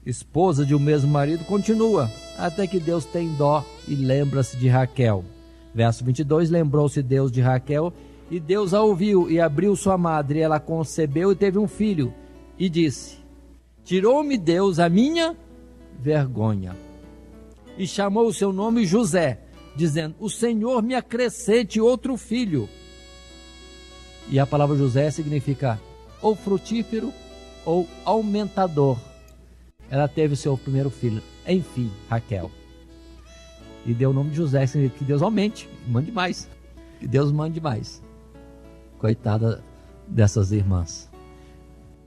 esposa de um mesmo marido, continua, até que Deus tem dó e lembra-se de Raquel. Verso 22, lembrou-se Deus de Raquel, e Deus a ouviu e abriu sua madre, e ela concebeu e teve um filho, e disse: tirou-me Deus a minha vergonha, e chamou o seu nome José, dizendo: o Senhor me acrescente outro filho. E a palavra José significa ou frutífero ou aumentador. Ela teve o seu primeiro filho, enfim, Raquel, e deu o nome de José, significa que Deus aumente, mande mais, que Deus mande mais. Coitada dessas irmãs.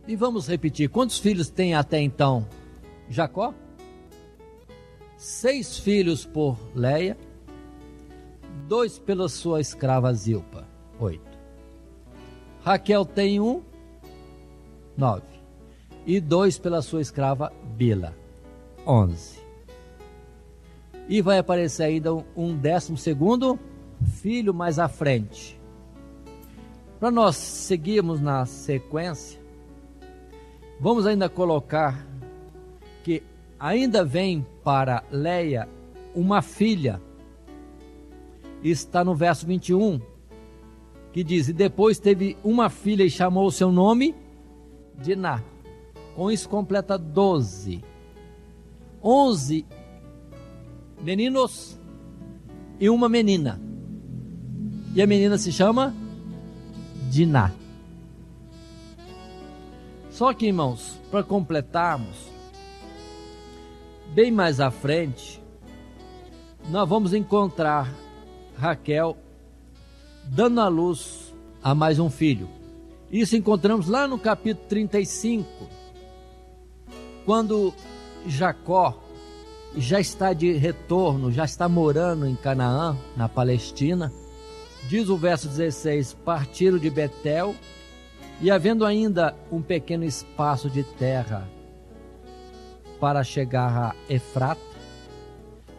E vamos repetir, quantos filhos tem até então Jacó? 6 filhos por Leia, 2 pela sua escrava Zilpa, 8. Raquel tem 1, 9. E 2 pela sua escrava Bila, 11. E vai aparecer ainda um 12º filho mais à frente. Para nós seguirmos na sequência, vamos ainda colocar que ainda vem para Leia uma filha. Está no verso 21, que diz: e depois teve uma filha e chamou o seu nome Diná. Com isso completa 12. 11 meninos e uma menina. E a menina se chama Diná. Só que, irmãos, para completarmos, bem mais à frente, nós vamos encontrar Raquel dando à luz a mais um filho. Isso encontramos lá no capítulo 35, quando Jacó já está de retorno, já está morando em Canaã, na Palestina. Diz o verso 16: partiram de Betel, e havendo ainda um pequeno espaço de terra para chegar a Efrata,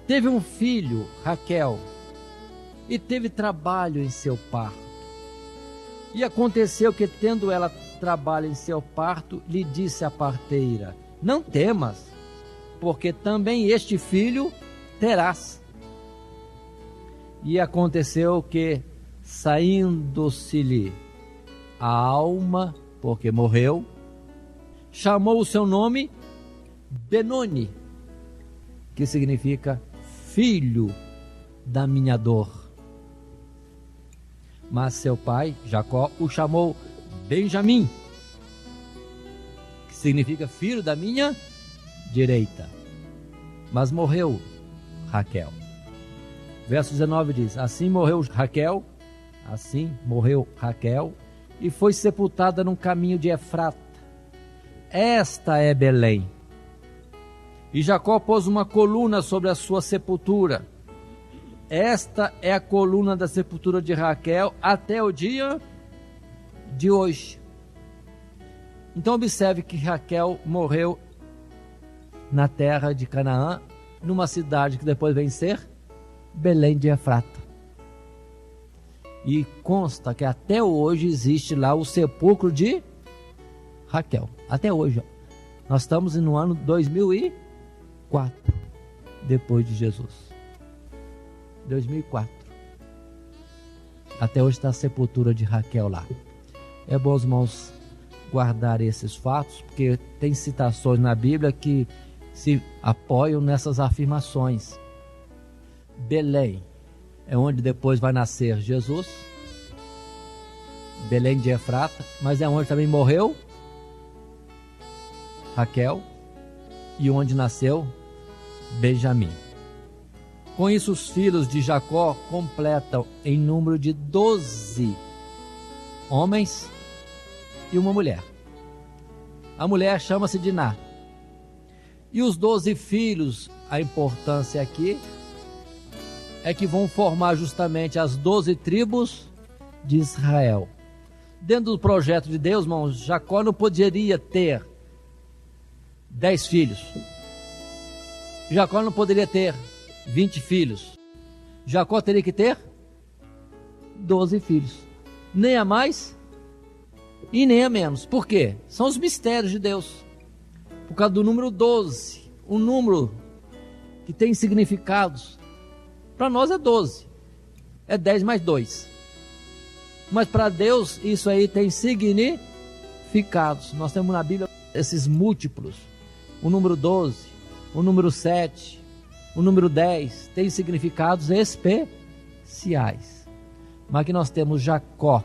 teve um filho, Raquel, e teve trabalho em seu parto. E aconteceu que, tendo ela trabalho em seu parto, lhe disse a parteira: não temas, porque também este filho terás. E aconteceu que, saindo-se-lhe a alma, porque morreu, chamou o seu nome Benoni, que significa filho da minha dor. Mas seu pai, Jacó, o chamou Benjamim, que significa filho da minha direita. Mas morreu Raquel. Verso 19 diz: assim morreu Raquel, e foi sepultada num caminho de Efrata. Esta é Belém. E Jacó pôs uma coluna sobre a sua sepultura. Esta é a coluna da sepultura de Raquel até o dia de hoje. Então observe que Raquel morreu na terra de Canaã, numa cidade que depois vem ser Belém de Efrata. E consta que até hoje existe lá o sepulcro de Raquel. Até hoje. Nós estamos no ano 2004, depois de Jesus. 2004. Até hoje está a sepultura de Raquel lá. É bom, irmãos, guardar esses fatos, porque tem citações na Bíblia que se apoiam nessas afirmações. Belém é onde depois vai nascer Jesus. Belém de Efrata, mas é onde também morreu Raquel e onde nasceu Benjamim. Com isso, os filhos de Jacó completam em número de 12 homens e uma mulher. A mulher chama-se Diná. E os 12 filhos, a importância aqui é que vão formar justamente as 12 tribos de Israel. Dentro do projeto de Deus, irmãos, Jacó não poderia ter 10 filhos. Jacó não poderia ter 20 filhos. Jacó teria que ter 12 filhos. Nem a mais e nem a menos. Por quê? São os mistérios de Deus. Por causa do número 12. Um número que tem significados. Para nós é 12. É 10 mais 2. Mas para Deus isso aí tem significados. Nós temos na Bíblia esses múltiplos. O número 12, o número 7, o número 10 tem significados especiais. Mas aqui nós temos Jacó,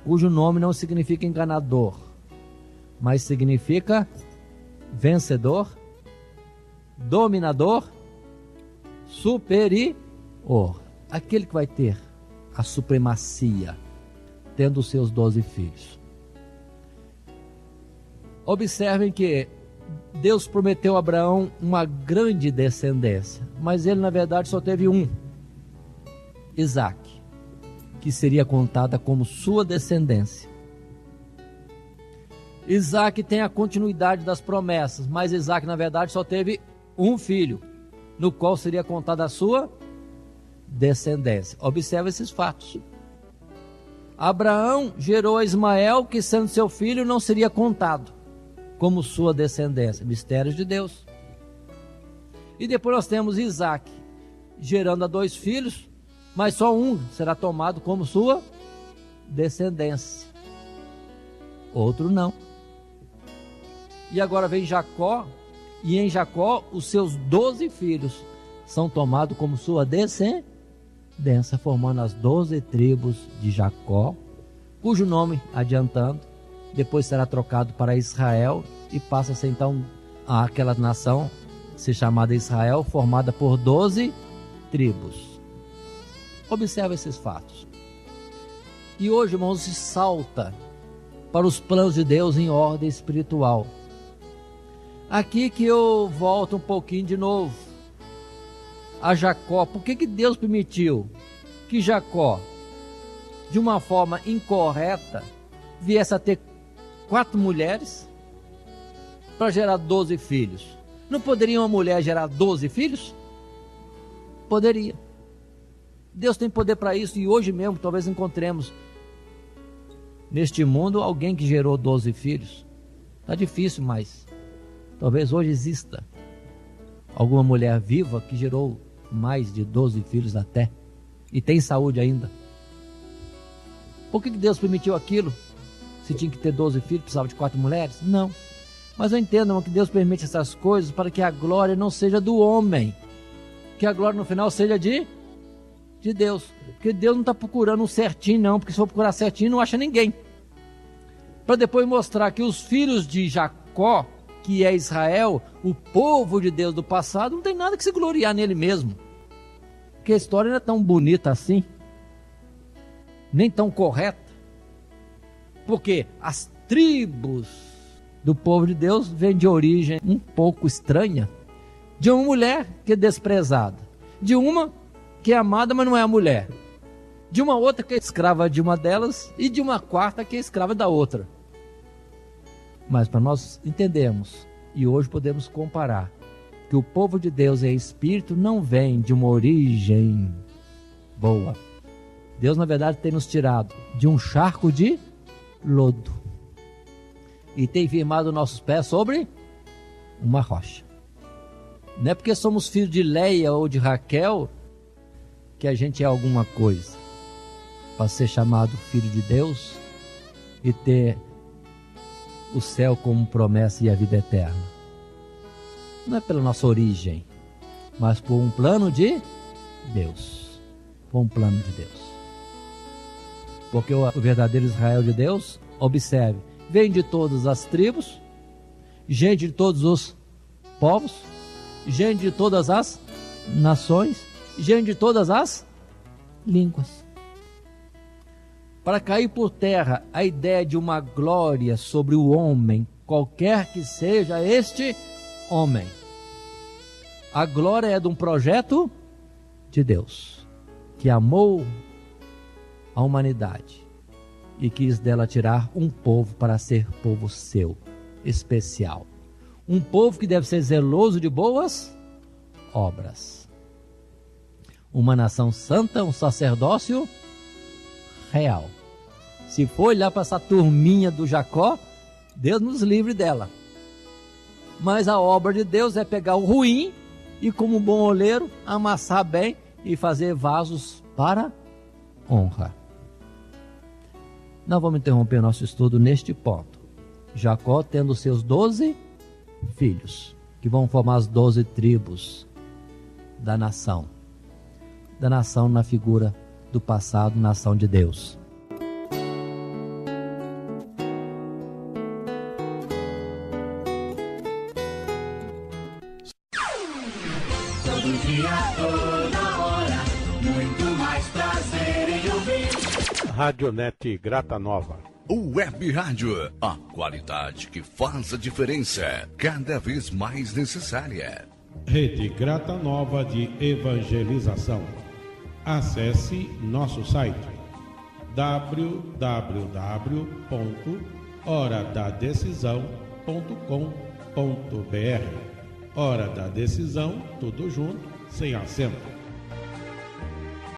cujo nome não significa enganador, mas significa vencedor, dominador, superior. Aquele que vai ter a supremacia, tendo os seus 12 filhos. Observem que Deus prometeu a Abraão uma grande descendência, mas ele na verdade só teve um, Isaac, que seria contada como sua descendência. Isaac tem a continuidade das promessas, mas Isaac na verdade só teve um filho, no qual seria contada a sua descendência. Observe esses fatos. Abraão gerou a Ismael, que sendo seu filho não seria contado como sua descendência. Mistérios de Deus. E depois nós temos Isaac gerando a 2 filhos, mas só um será tomado como sua descendência, outro não. E agora vem Jacó, e em Jacó os seus 12 filhos são tomados como sua descendência, formando as 12 tribos de Jacó, cujo nome, adiantando, depois será trocado para Israel e passa a ser então aquela nação ser chamada Israel, formada por 12 tribos. Observe esses fatos. E hoje, irmãos, se salta para os planos de Deus em ordem espiritual. Aqui que eu volto um pouquinho de novo a Jacó. Por que Deus permitiu que Jacó, de uma forma incorreta, viesse a ter 4 mulheres para gerar 12 filhos? Não poderia uma mulher gerar 12 filhos? Poderia. Deus tem poder para isso, e hoje mesmo talvez encontremos neste mundo alguém que gerou 12 filhos. Está difícil, mas talvez hoje exista alguma mulher viva que gerou mais de 12 filhos até, e tem saúde ainda. Por que Deus permitiu aquilo? Se tinha que ter 12 filhos, precisava de 4 mulheres? Não. Mas eu entendo, irmão, que Deus permite essas coisas para que a glória não seja do homem, que a glória no final seja de Deus. Porque Deus não está procurando um certinho não, porque se for procurar certinho não acha ninguém. Para depois mostrar que os filhos de Jacó, que é Israel, o povo de Deus do passado, não tem nada que se gloriar nele mesmo. que a história não é tão bonita assim, nem tão correta, porque as tribos do povo de Deus vêm de origem um pouco estranha, de uma mulher que é desprezada, de uma que é amada, mas não é a mulher, de uma outra que é escrava de uma delas e de uma quarta que é escrava da outra. Mas para nós entendermos, e hoje podemos comparar, que o povo de Deus em espírito não vem de uma origem boa. Deus, na verdade, tem nos tirado de um charco de lodo e tem firmado nossos pés sobre uma rocha. Não é porque somos filhos de Leia ou de Raquel que a gente é alguma coisa. Para ser chamado filho de Deus e ter o céu como promessa e a vida eterna. Não é pela nossa origem, mas por um plano de Deus. Por um plano de Deus. Porque o verdadeiro Israel de Deus, observe, vem de todas as tribos, gente de todos os povos, gente de todas as nações, gente de todas as línguas. Para cair por terra a ideia de uma glória sobre o homem, qualquer que seja este homem. A glória é de um projeto de Deus, que amou a humanidade e quis dela tirar um povo para ser povo seu, especial. Um povo que deve ser zeloso de boas obras. Uma nação santa, um sacerdócio real. Se for olhar para essa turminha do Jacó, Deus nos livre dela. Mas a obra de Deus é pegar o ruim e, como um bom oleiro, amassar bem e fazer vasos para honra. Nós vamos interromper nosso estudo neste ponto. Jacó tendo seus 12 filhos, que vão formar as 12 tribos da nação. Da nação na figura do passado, nação de Deus. Todo dia, toda hora, muito mais prazer em ouvir. Radionete Grata Nova. Web Rádio, a qualidade que faz a diferença, cada vez mais necessária. Rede Grata Nova de Evangelização. Acesse nosso site www.horadadecisão.com.br. Hora da Decisão, tudo junto, sem acento.